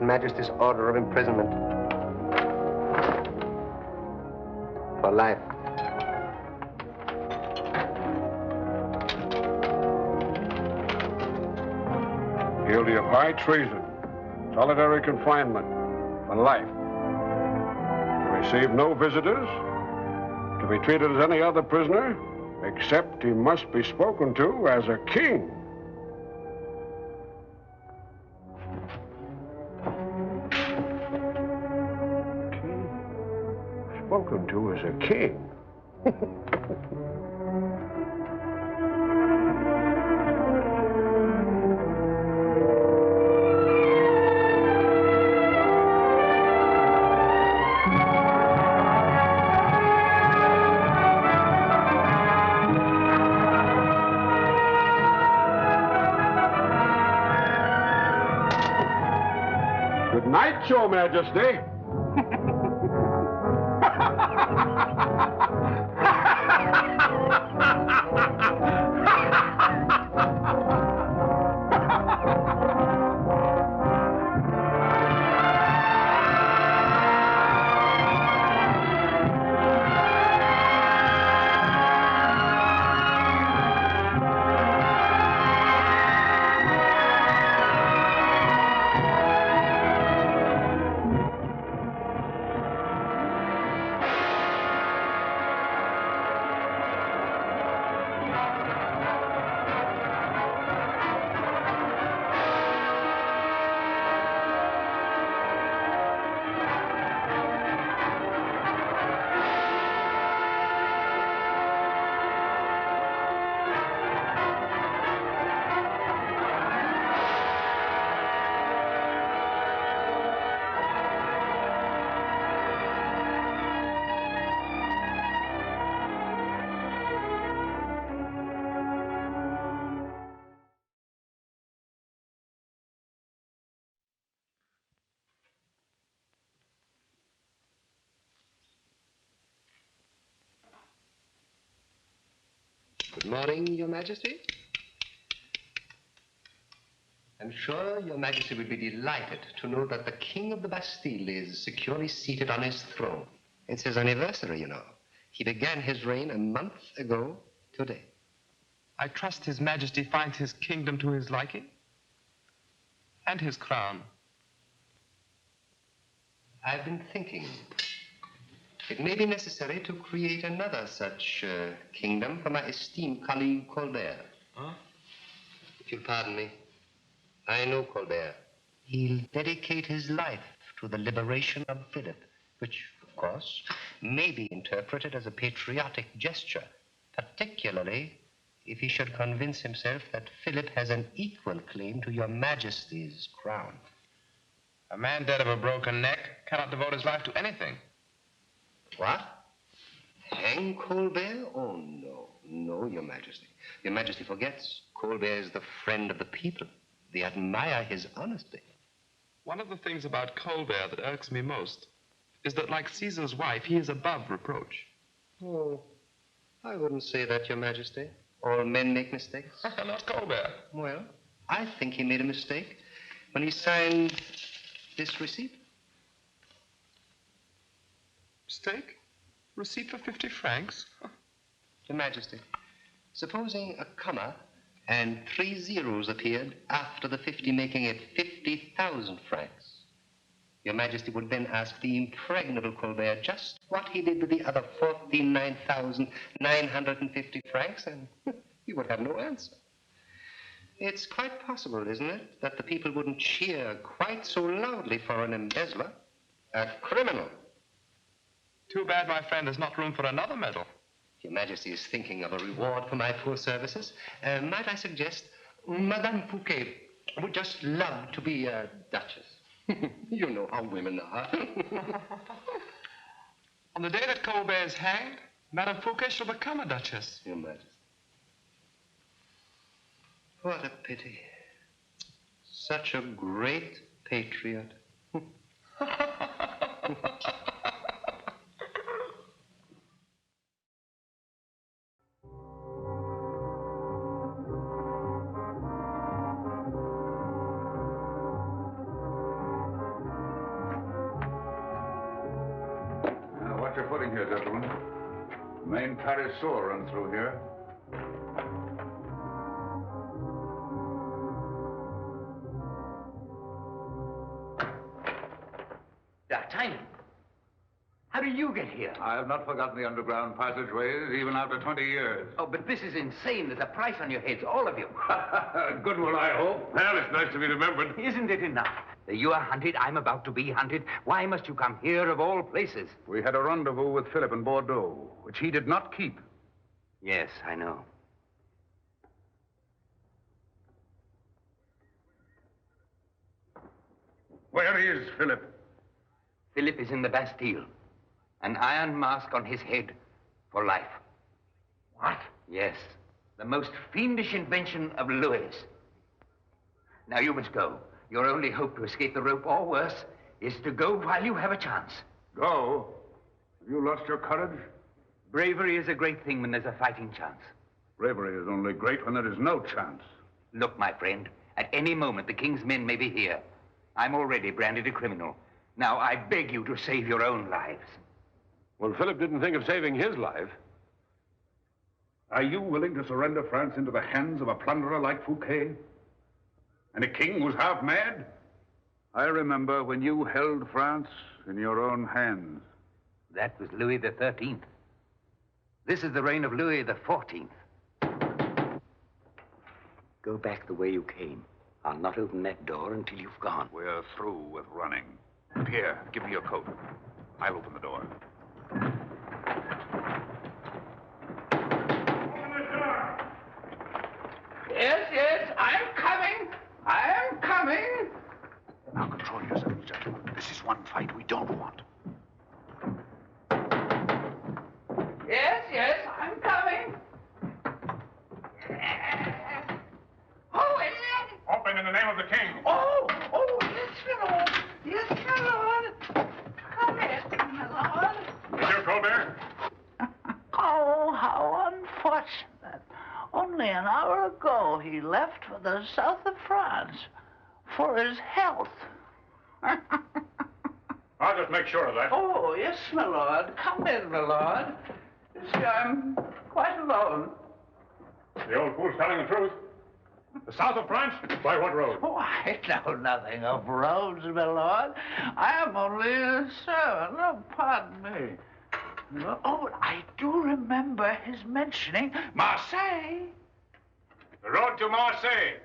Majesty's order of imprisonment. For life. Guilty of high treason, solitary confinement, for life. To receive no visitors, to be treated as any other prisoner, except he must be spoken to as a king. Spoken to as a king. Good night, Your Majesty. Good morning, Your Majesty. I'm sure Your Majesty would be delighted to know that the King of the Bastille is securely seated on his throne. It's his anniversary, you know. He began his reign a month ago today. I trust His Majesty finds his kingdom to his liking. And his crown. I've been thinking. It may be necessary to create another such kingdom for my esteemed colleague Colbert. Huh? If you'll pardon me, I know Colbert. He'll dedicate his life to the liberation of Philippe, which, of course, may be interpreted as a patriotic gesture, particularly if he should convince himself that Philippe has an equal claim to Your Majesty's crown. A man dead of a broken neck cannot devote his life to anything. What? Hang Colbert? Oh, no. No, Your Majesty. Your Majesty forgets Colbert is the friend of the people. They admire his honesty. One of the things about Colbert that irks me most is that, like Caesar's wife, he is above reproach. Oh, I wouldn't say that, Your Majesty. All men make mistakes. Not Colbert. Well, I think he made a mistake when he signed this receipt. Mistake? Receipt for 50 francs? Your Majesty, supposing a comma and 3 zeros appeared after the 50, making it 50,000 francs. Your Majesty would then ask the impregnable Colbert just what he did with the other 49,950 francs, and he would have no answer. It's quite possible, isn't it, that the people wouldn't cheer quite so loudly for an embezzler, a criminal. Too bad my friend has not room for another medal. Your Majesty is thinking of a reward for my poor services. Might I suggest Madame Fouquet would just love to be a duchess. You know how women are. On the day that Colbert is hanged, Madame Fouquet shall become a duchess. Your Majesty. What a pity. Such a great patriot. Watch your footing here, gentlemen. The main Paris sewer runs through here. D'Artagnan, how did you get here? I have not forgotten the underground passageways, even after 20 years. Oh, but this is insane. There's a price on your heads, all of you. A good one, I hope. Well, it's nice to be remembered. Isn't it enough? You are hunted, I'm about to be hunted. Why must you come here of all places? We had a rendezvous with Philippe in Bordeaux, which he did not keep. Yes, I know. Where is Philippe? Philippe is in the Bastille. An iron mask on his head for life. What? Yes. The most fiendish invention of Louis. Now you must go. Your only hope to escape the rope, or worse, is to go while you have a chance. Go? Have you lost your courage? Bravery is a great thing when there's a fighting chance. Bravery is only great when there is no chance. Look, my friend, at any moment the king's men may be here. I'm already branded a criminal. Now I beg you to save your own lives. Well, Philip didn't think of saving his life. Are you willing to surrender France into the hands of a plunderer like Fouquet? And a king who's half mad? I remember when you held France in your own hands. That was Louis XIII. This is the reign of Louis XIV. Go back the way you came. I'll not open that door until you've gone. We're through with running. Pierre, give me your coat. I'll open the door. Yes, I'm coming. I am coming. Now control yourselves, gentlemen. This is one fight we don't want. Yes, I'm coming. Oh, Open in the name of the king. Oh, yes, my lord. Yes, my lord. Come in, my lord. Monsieur Colbert? Oh, how unfortunate. he left for the south of France for his health. I'll just make sure of that. Oh, yes, my lord. Come in, my lord. You see, I'm quite alone. The old fool's telling the truth. The south of France? By what road? Oh, I know nothing of roads, my lord. I am only a servant. Oh, pardon me. Oh, I do remember his mentioning Marseille. The road to Marseille.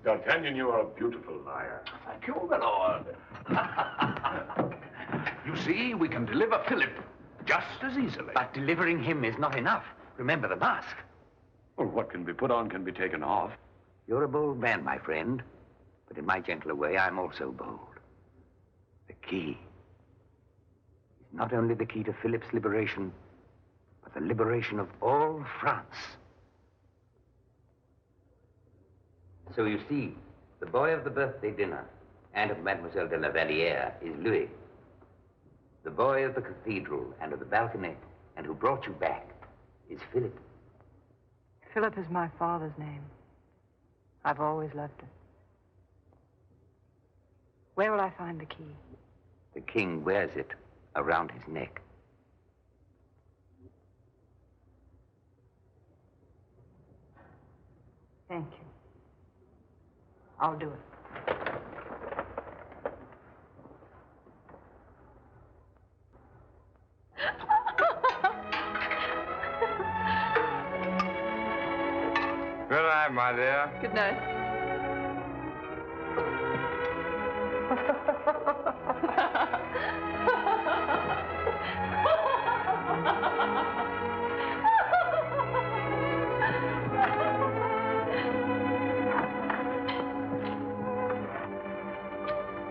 D'Artagnan, you are a beautiful liar. Thank you, my lord. You see, we can deliver Philippe just as easily. But delivering him is not enough. Remember the mask. Well, what can be put on can be taken off. You're a bold man, my friend. But in my gentler way, I'm also bold. The key is not only the key to Philippe's liberation, but the liberation of all France. So you see, the boy of the birthday dinner and of Mademoiselle de la Vallière is Louis. The boy of the cathedral and of the balcony and who brought you back is Philippe. Philip is my father's name. I've always loved it. Where will I find the key? The king wears it around his neck. Thank you. I'll do it. Good night, my dear. Good night.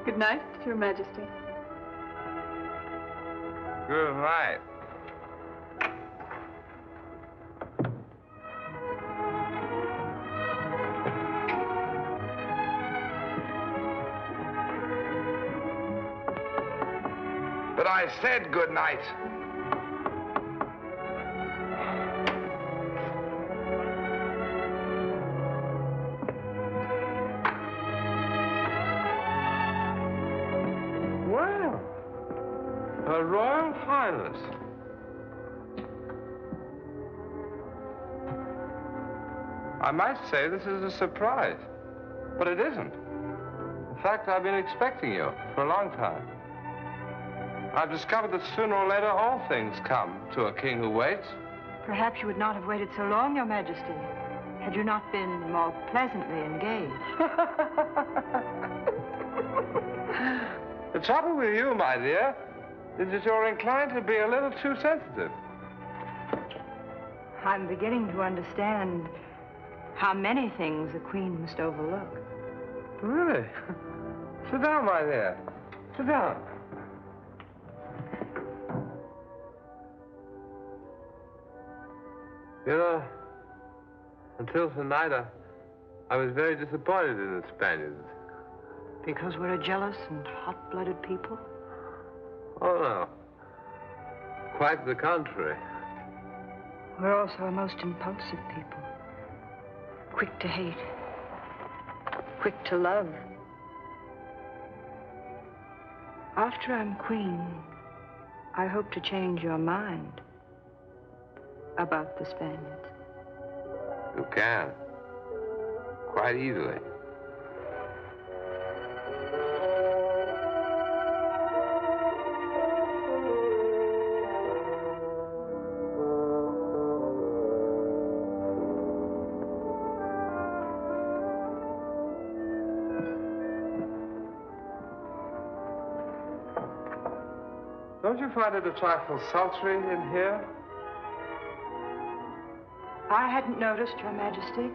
Good night, Your Majesty. Good night. But I said good night. Well, Her Royal Highness. I might say this is a surprise, but it isn't. In fact, I've been expecting you for a long time. I've discovered that sooner or later all things come to a king who waits. Perhaps you would not have waited so long, Your Majesty, had you not been more pleasantly engaged. The trouble with you, my dear, is that you're inclined to be a little too sensitive. I'm beginning to understand how many things a queen must overlook. Really? Sit down, my dear. Sit down. You know, until tonight, I was very disappointed in the Spaniards. Because we're a jealous and hot-blooded people? Oh, no. Quite the contrary. We're also a most impulsive people. Quick to hate. Quick to love. After I'm queen, I hope to change your mind about the Spaniards. You can. Quite easily. Don't you find it a trifle sultry in here? I hadn't noticed, Your Majesty.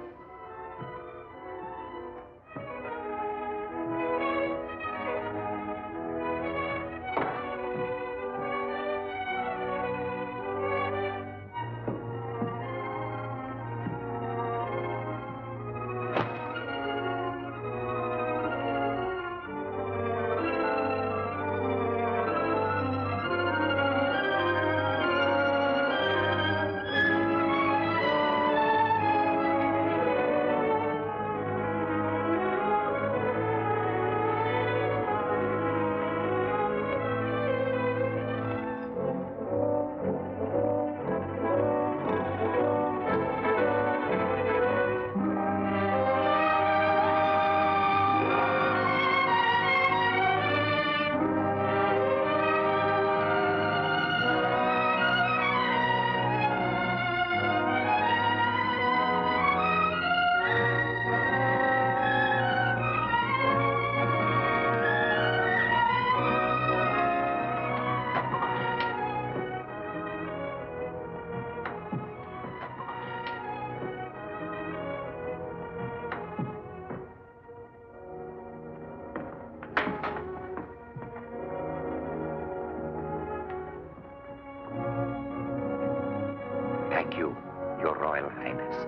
Thank you, Your Royal Highness.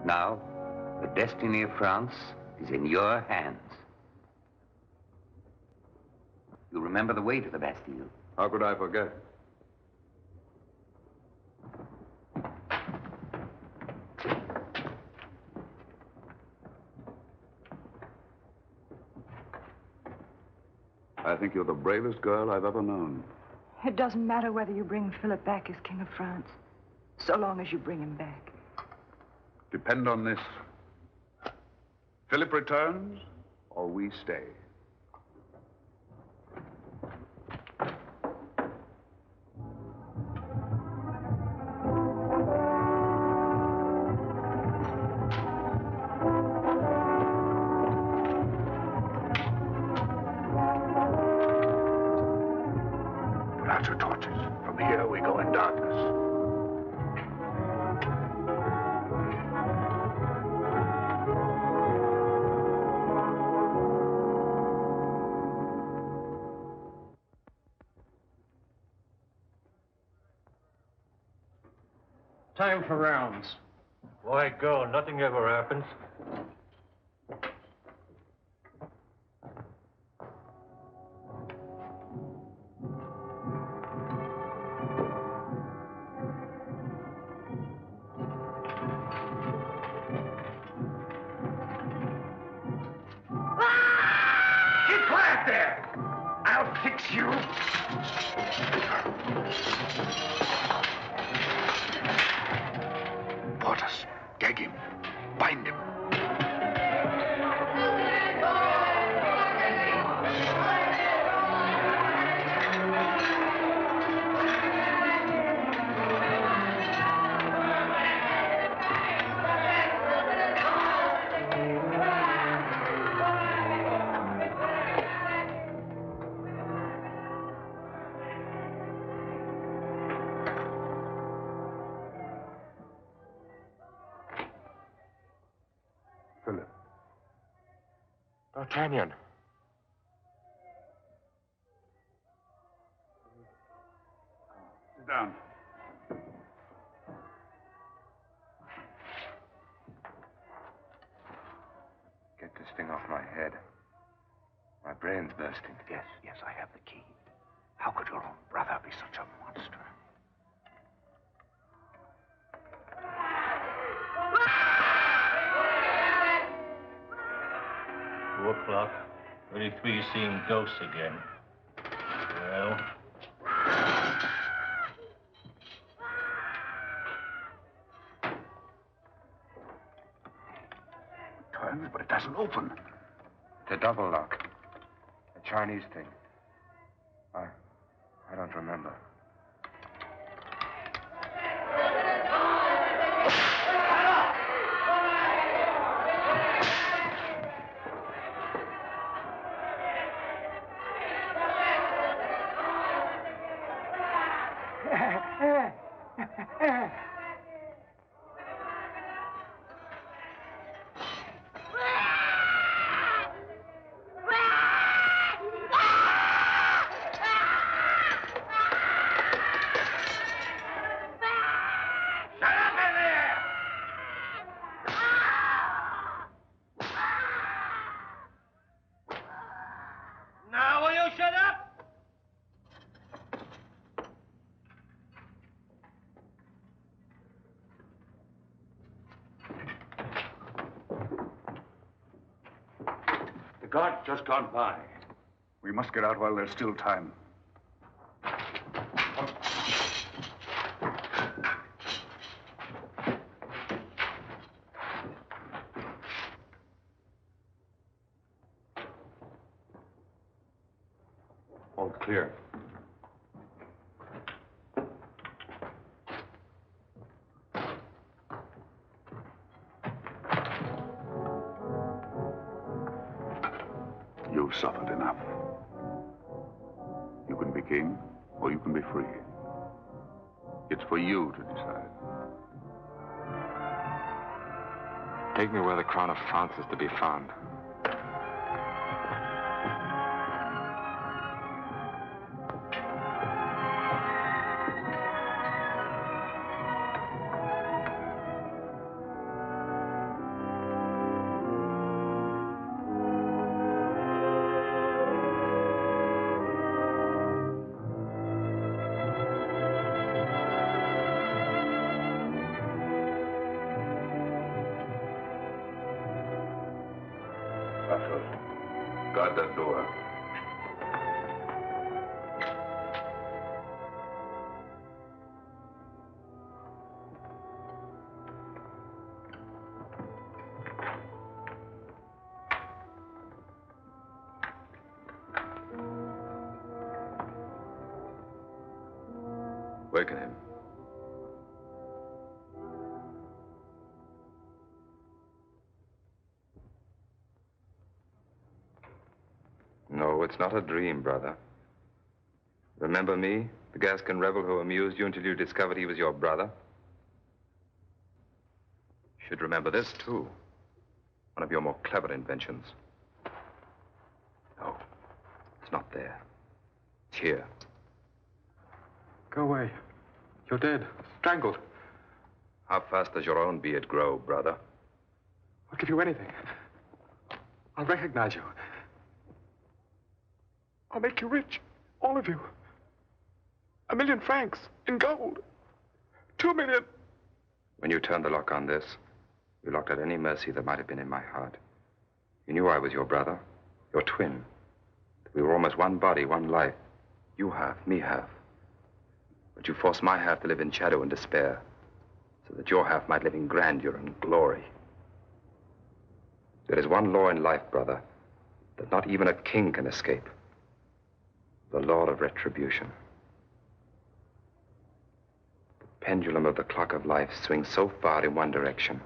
Now, the destiny of France is in your hands. You remember the way to the Bastille? How could I forget? I think you're the bravest girl I've ever known. It doesn't matter whether you bring Philip back as King of France, so long as you bring him back. Depend on this. Philip returns, or we stay. Put out your torches. From here, we go in darkness. Time for rounds. Why go? Nothing ever happens. Keep quiet there! I'll fix you. Portus, gag him. Bind him. Philip. D'Artagnan. Sit down. Get this thing off my head. My brain's bursting. Yes, yes, I have the key. How could your own brother be such a monster? 2 o'clock. 33 seeing ghosts again. Well. Turns, but it doesn't open. It's a double lock. A Chinese thing. I don't remember. Now will you shut up? The guard's just gone by. We must get out while there's still time. All clear. You've suffered enough. You can be king, or you can be free. It's for you to decide. Take me where the crown of France is to be found. Vassal, guard that door. Waken him. No, it's not a dream, brother. Remember me, the Gascon rebel who amused you until you discovered he was your brother? You should remember this, too. One of your more clever inventions. No, it's not there. It's here. Go away. You're dead. Strangled. How fast does your own beard grow, brother? I'll give you anything. I'll recognize you. I'll make you rich. All of you. 1 million francs in gold. 2 million. When you turned the lock on this, you locked out any mercy that might have been in my heart. You knew I was your brother, your twin. That we were almost one body, one life. You half, me half. But you forced my half to live in shadow and despair, so that your half might live in grandeur and glory. There is one law in life, brother, that not even a king can escape. The law of retribution. The pendulum of the clock of life swings so far in one direction,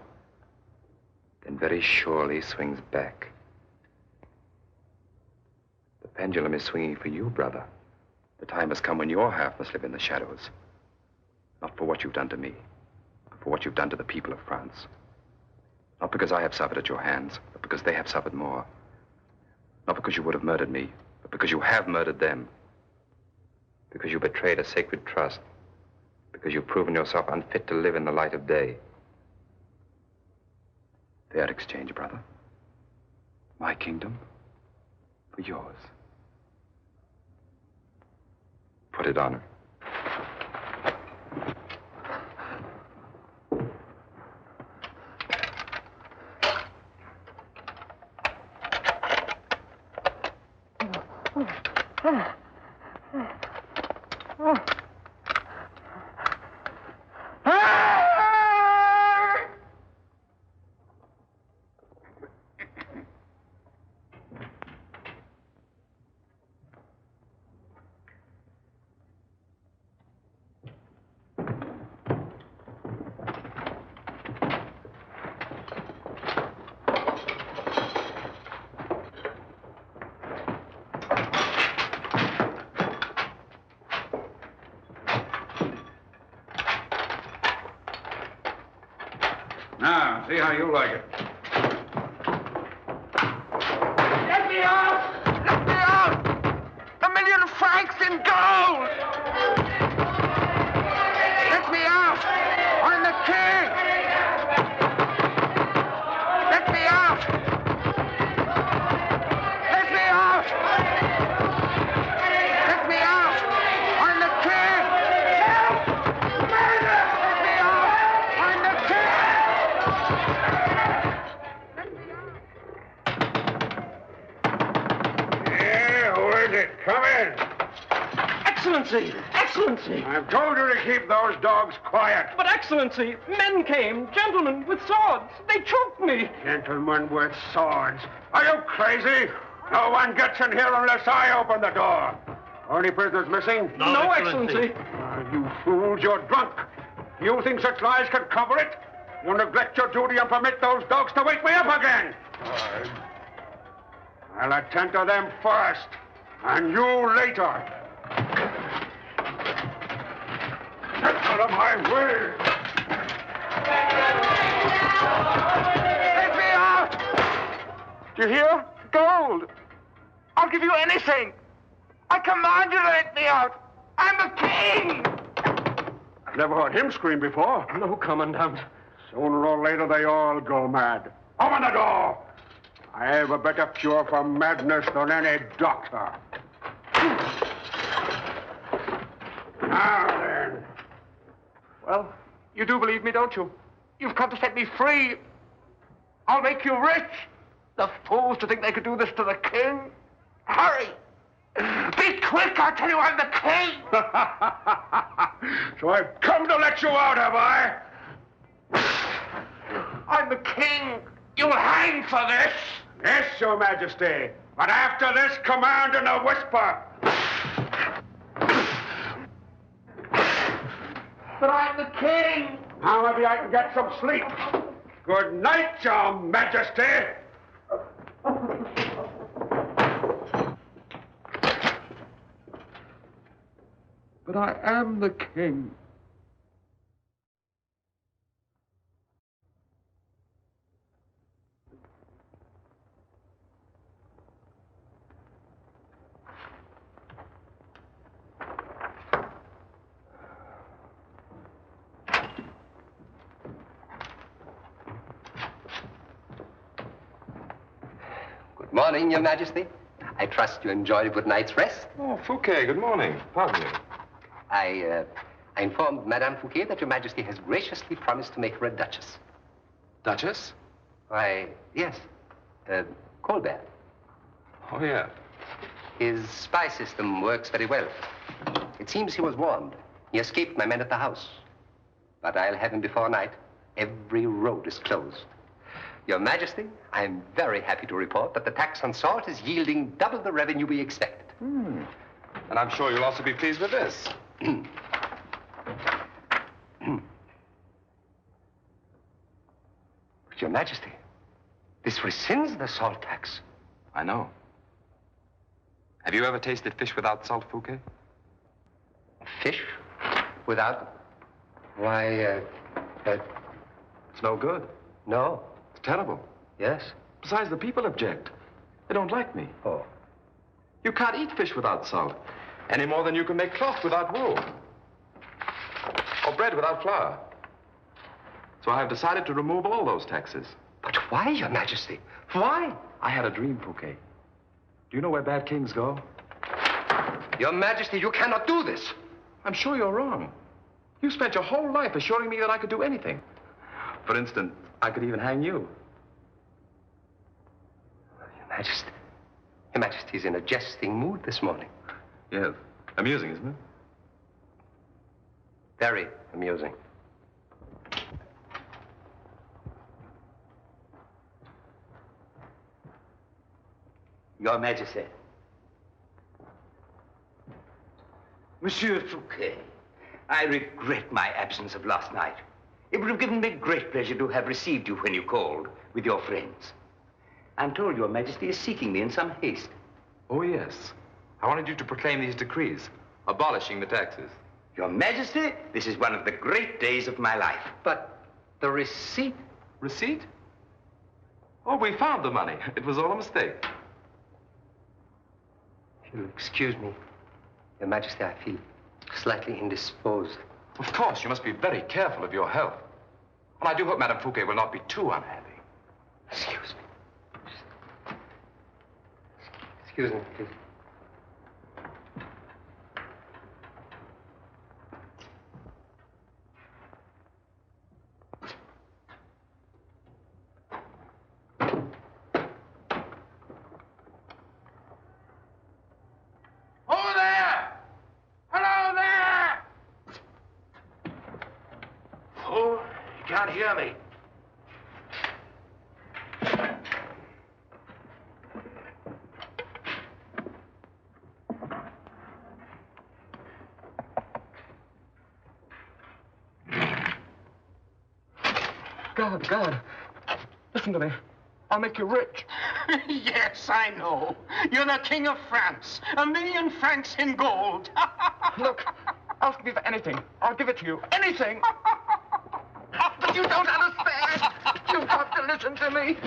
then very surely swings back. The pendulum is swinging for you, brother. The time has come when your half must live in the shadows. Not for what you've done to me, but for what you've done to the people of France. Not because I have suffered at your hands, but because they have suffered more. Not because you would have murdered me, but because you have murdered them. Because you betrayed a sacred trust. Because you've proven yourself unfit to live in the light of day. Fair exchange, brother. My kingdom for yours. Put it on her. Now, see how you like it. Let me out! Let me out! 1 million francs in gold! Let me out! I'm the king! Let me out! Let me out! Let me out! I'm the king! Help! Mander! Let me out! I'm the king! Come in. Excellency! Excellency! I've told you to keep those dogs quiet. But, Excellency, men came, gentlemen with swords. They choked me. Gentlemen with swords. Are you crazy? No one gets in here unless I open the door. Are any prisoners missing? No, Excellency. You fools, you're drunk. You think such lies can cover it? You neglect your duty and permit those dogs to wake me up again. I'll attend to them first. And you later. Get out of my way! Let me out! Do you hear? Gold! I'll give you anything. I command you to let me out. I'm the king! I've never heard him scream before. No, Commandant. Sooner or later, they all go mad. Open the door! I have a better cure for madness than any doctor. Now then. Well, you do believe me, don't you? You've come to set me free. I'll make you rich. The fools to think they could do this to the king. Hurry! Be quick, I tell you I'm the king! So I've come to let you out, have I? I'm the king. You'll hang for this. Yes, Your Majesty. But after this, command in a whisper. But I'm the king. Now maybe I can get some sleep. Good night, Your Majesty. But I am the king. Good morning, Your Majesty. I trust you enjoyed a good night's rest. Oh, Fouquet, good morning. Pardon me. I informed Madame Fouquet that Your Majesty has graciously promised to make her a duchess. Duchess? Why, yes. Colbert. Oh, yeah. His spy system works very well. It seems he was warned. He escaped my men at the house. But I'll have him before night. Every road is closed. Your Majesty, I'm very happy to report that the tax on salt is yielding double the revenue we expected. And I'm sure you'll also be pleased with this. Your Majesty, this rescinds the salt tax. I know. Have you ever tasted fish without salt, Fouquet? Fish? Without? Why, It's no good. No. It's terrible. Yes? Besides, the people object. They don't like me. Oh. You can't eat fish without salt, any more than you can make cloth without wool. Or bread without flour. So I have decided to remove all those taxes. But why, Your Majesty? Why? I had a dream, Fouquet. Do you know where bad kings go? Your Majesty, you cannot do this. I'm sure you're wrong. You spent your whole life assuring me that I could do anything. For instance, I could even hang you. Your Majesty's in a jesting mood this morning. Yes. Amusing, isn't it? Very amusing. Your Majesty. Monsieur Fouquet, I regret my absence of last night. It would have given me great pleasure to have received you when you called with your friends. I'm told Your Majesty is seeking me in some haste. Oh, yes. I wanted you to proclaim these decrees, abolishing the taxes. Your Majesty, this is one of the great days of my life. But the receipt? Receipt? Oh, we found the money. It was all a mistake. If you'll excuse me, Your Majesty, I feel slightly indisposed. Of course, you must be very careful of your health. And I do hope Madame Fouquet will not be too unhappy. Excuse me. Excuse me, please. Who there? Hello there! Oh, you can't hear me. God, listen to me. I'll make you rich. Yes, I know. You're the King of France. 1,000,000 francs in gold. Look, ask me for anything. I'll give it to you. Anything. But you don't understand. You've got to listen to me.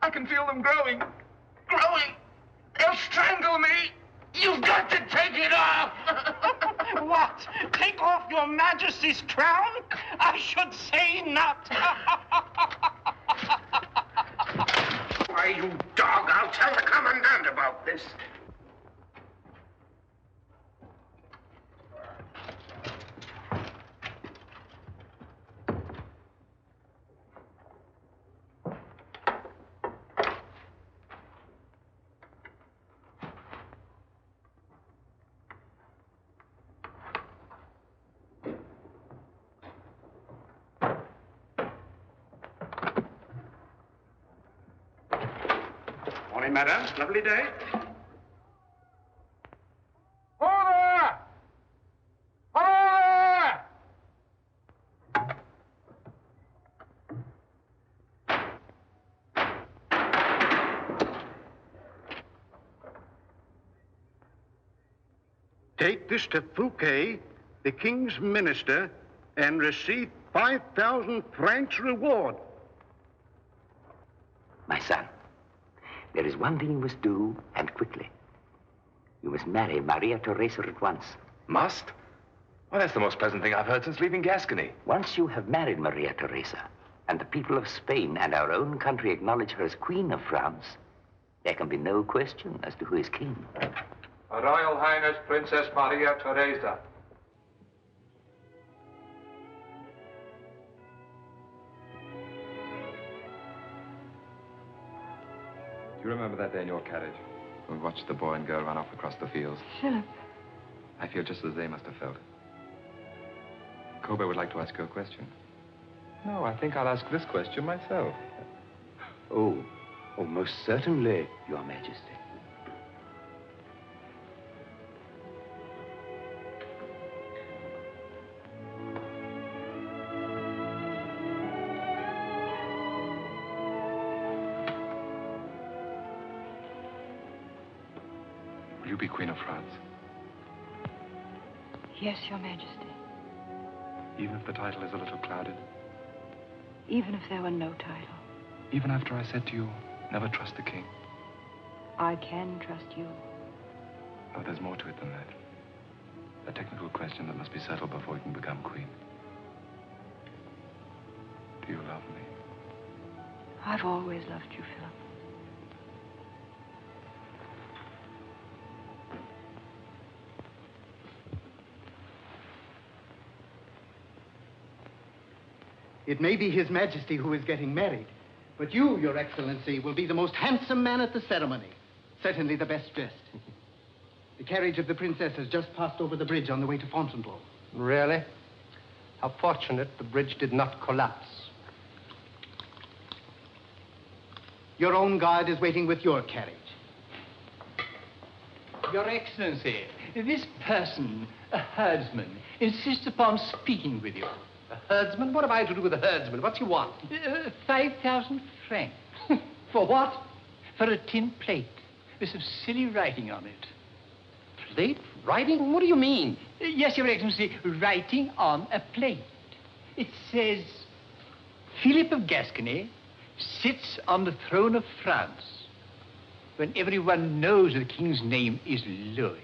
I can feel them growing. Growing. They'll strangle me. You've got to take it off. What? Take off Your Majesty's crown? I should say not. Why, you dog, I'll tell the commandant about this. madam. Lovely day. Hold there! Hold there! Take this to Fouquet, the king's minister, and receive 5,000 francs reward. My son, there is one thing you must do, and quickly. You must marry Maria Theresa at once. Must? Well, that's the most pleasant thing I've heard since leaving Gascony. Once you have married Maria Theresa, and the people of Spain and our own country acknowledge her as Queen of France, there can be no question as to who is king. Her Royal Highness Princess Maria Theresa. Do you remember that day in your carriage? We watched the boy and girl run off across the fields. Philip. I feel just as they must have felt. Kobe would like to ask you a question. No, I think I'll ask this question myself. Oh, most certainly, Your Majesty. Will you be Queen of France? Yes, Your Majesty. Even if the title is a little clouded? Even if there were no title. Even after I said to you, never trust the king? I can trust you. Oh, there's more to it than that. A technical question that must be settled before you can become queen. Do you love me? I've always loved you, Philip. It may be His Majesty who is getting married, but you, Your Excellency, will be the most handsome man at the ceremony. Certainly the best dressed. The carriage of the princess has just passed over the bridge on the way to Fontainebleau. Really? How fortunate the bridge did not collapse. Your own guard is waiting with your carriage. Your Excellency, this person, a herdsman, insists upon speaking with you. A herdsman? What have I to do with a herdsman? What's he want? 5,000 francs. For what? For a tin plate with some silly writing on it. Plate? Writing? What do you mean? Yes, Your Excellency, writing on a plate. It says, Philippe of Gascony sits on the throne of France when everyone knows the king's name is Louis.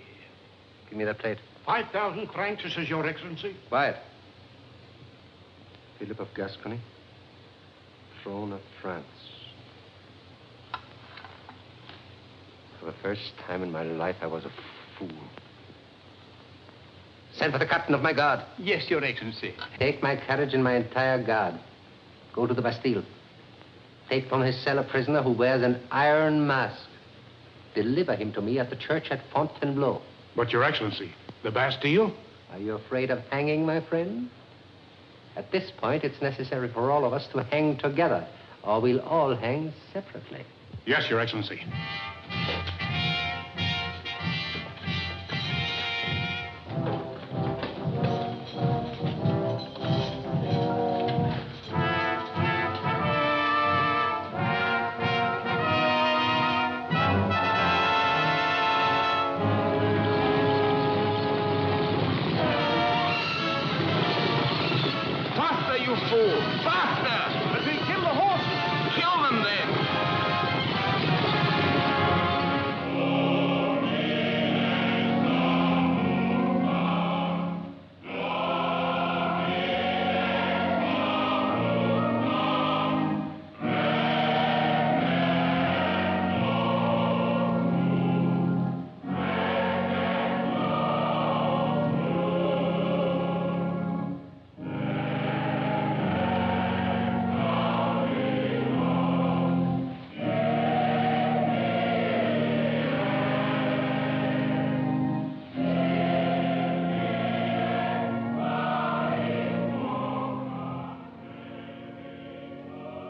Give me that plate. 5,000 francs, this is Your Excellency. Quiet. Philip of Gascony, throne of France. For the first time in my life, I was a fool. Send for the captain of my guard. Yes, Your Excellency. Take my carriage and my entire guard. Go to the Bastille. Take from his cell a prisoner who wears an iron mask. Deliver him to me at the church at Fontainebleau. But, Your Excellency, the Bastille? Are you afraid of hanging, my friend? At this point, it's necessary for all of us to hang together, or we'll all hang separately. Yes, Your Excellency.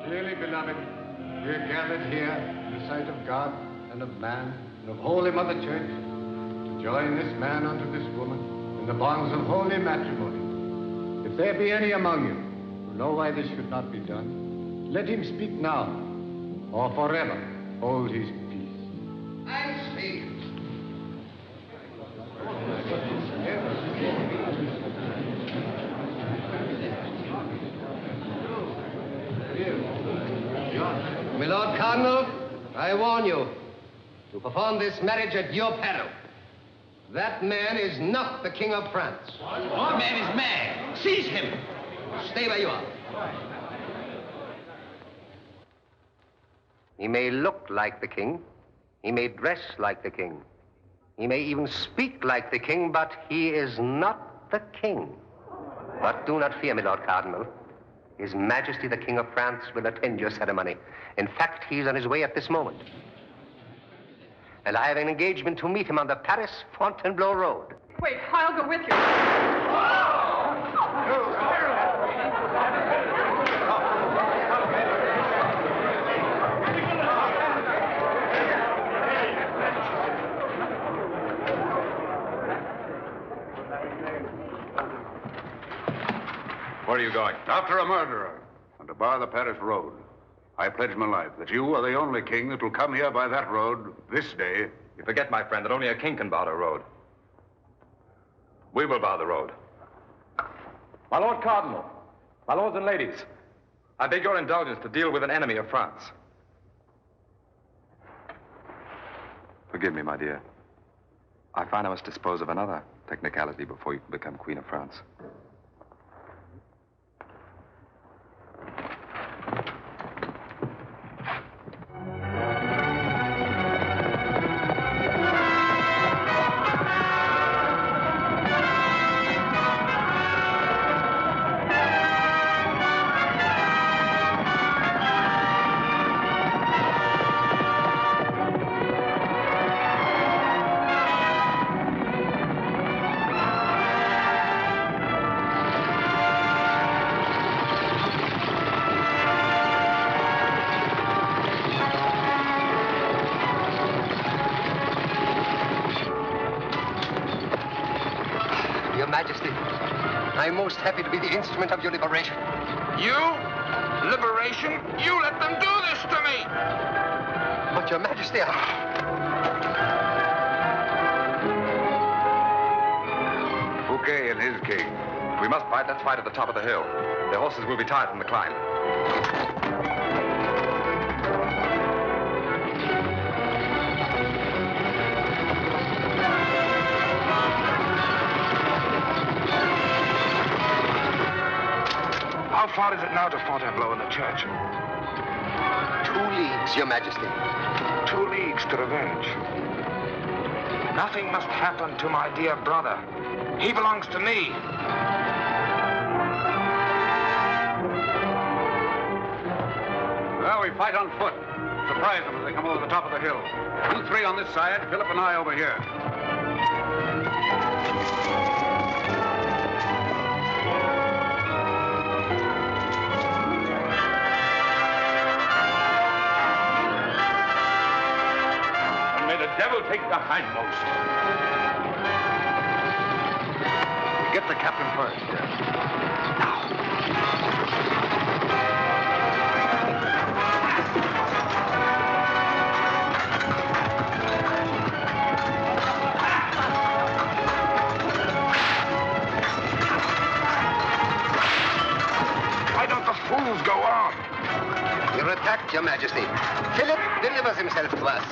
Dearly beloved, we're gathered here in the sight of God and of man and of Holy Mother Church, to join this man unto this woman in the bonds of holy matrimony. If there be any among you who know why this should not be done, let him speak now, or forever hold his peace. I speak. My Lord Cardinal, I warn you to perform this marriage at your peril. That man is not the King of France. The man is mad. Seize him. Stay where you are. He may look like the king. He may dress like the king. He may even speak like the king, but he is not the king. But do not fear, my Lord Cardinal. His Majesty the King of France will attend your ceremony. In fact, he is on his way at this moment. And I have an engagement to meet him on the Paris-Fontainebleau Road. Wait, I'll go with you. Where are you going? After a murderer, and to bar the Paris road. I pledge my life that you are the only king that will come here by that road this day. You forget, my friend, that only a king can bar a road. We will bar the road. My Lord Cardinal, my lords and ladies, I beg your indulgence to deal with an enemy of France. Forgive me, my dear. I find I must dispose of another technicality before you can become Queen of France. I'm most happy to be the instrument of your liberation. You? Liberation? You let them do this to me! But, Your Majesty, Fouquet and his king. If we must fight, let's fight at the top of the hill. Their horses will be tired from the climb. How far is it now to Fontainebleau in the church? 2 leagues, Your Majesty. 2 leagues to revenge. Nothing must happen to my dear brother. He belongs to me. Well, we fight on foot. Surprise them as they come over the top of the hill. You 3 on this side, Philippe and I over here. Devil take the hindmost. Get the captain first. Now. Why don't the fools go on? You're attacked, Your Majesty. Philippe delivers himself to us.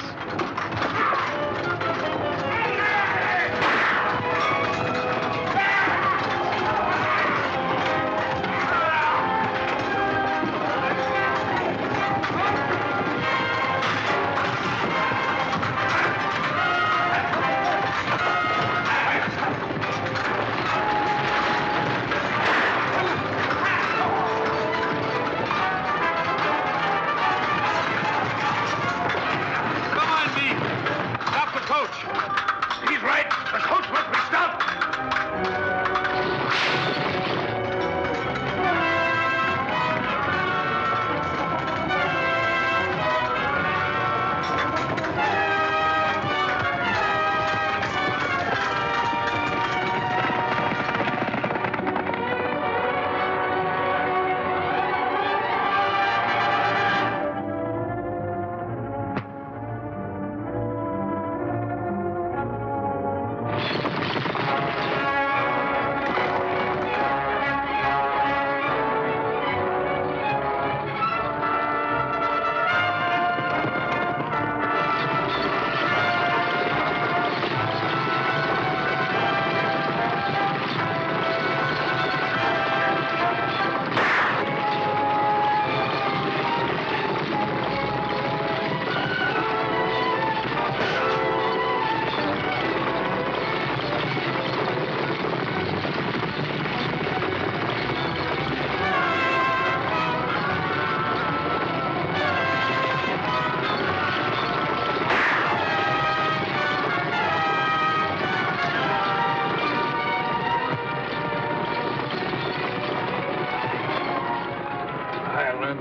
Come on, me!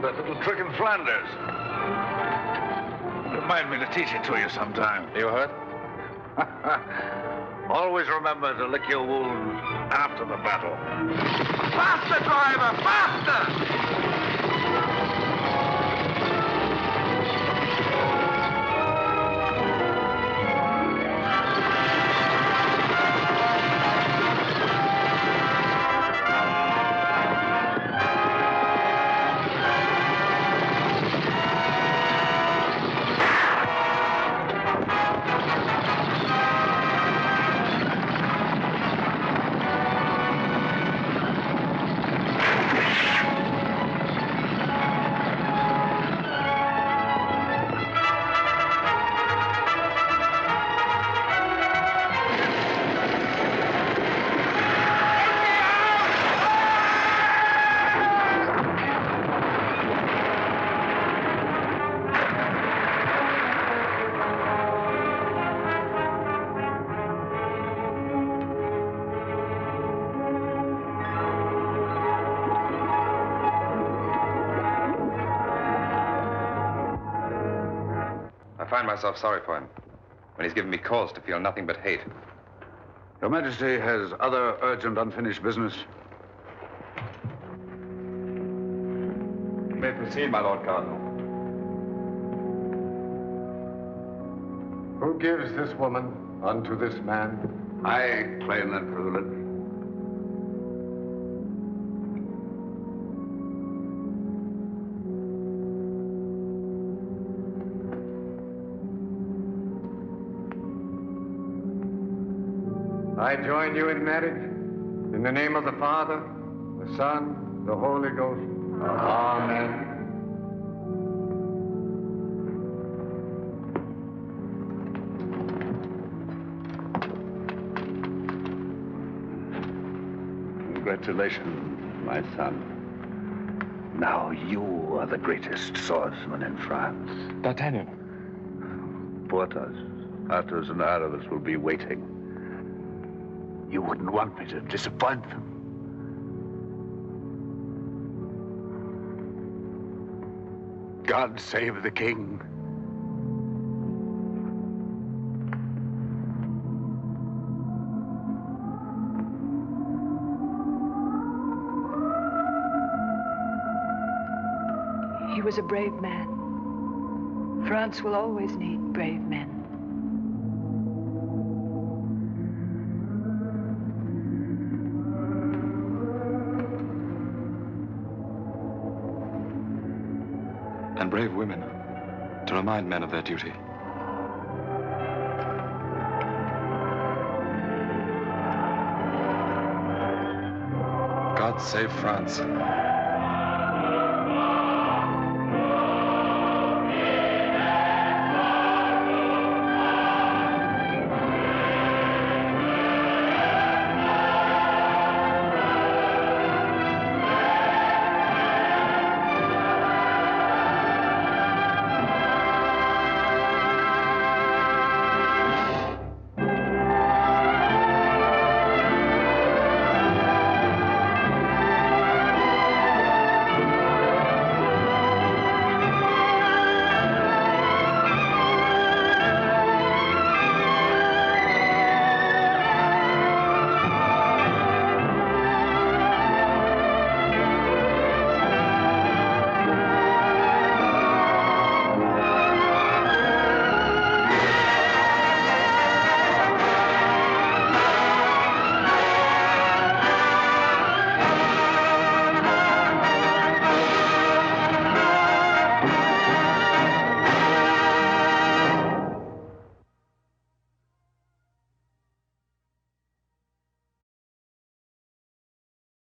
that little trick in Flanders. Remind me to teach it to you sometime. You hurt? Always remember to lick your wounds after the battle. Faster, driver! Faster! I find myself sorry for him when he's given me cause to feel nothing but hate. Your Majesty has other urgent unfinished business. You may proceed, my Lord Cardinal. Who gives this woman unto this man? I claim that privilege. I join you in marriage in the name of the Father, the Son, the Holy Ghost. Amen. Congratulations, my son. Now you are the greatest swordsman in France. D'Artagnan. Porthos, Athos, and Aramis will be waiting. You wouldn't want me to disappoint them. God save the king. He was a brave man. France will always need brave men. And brave women to remind men of their duty. God save France.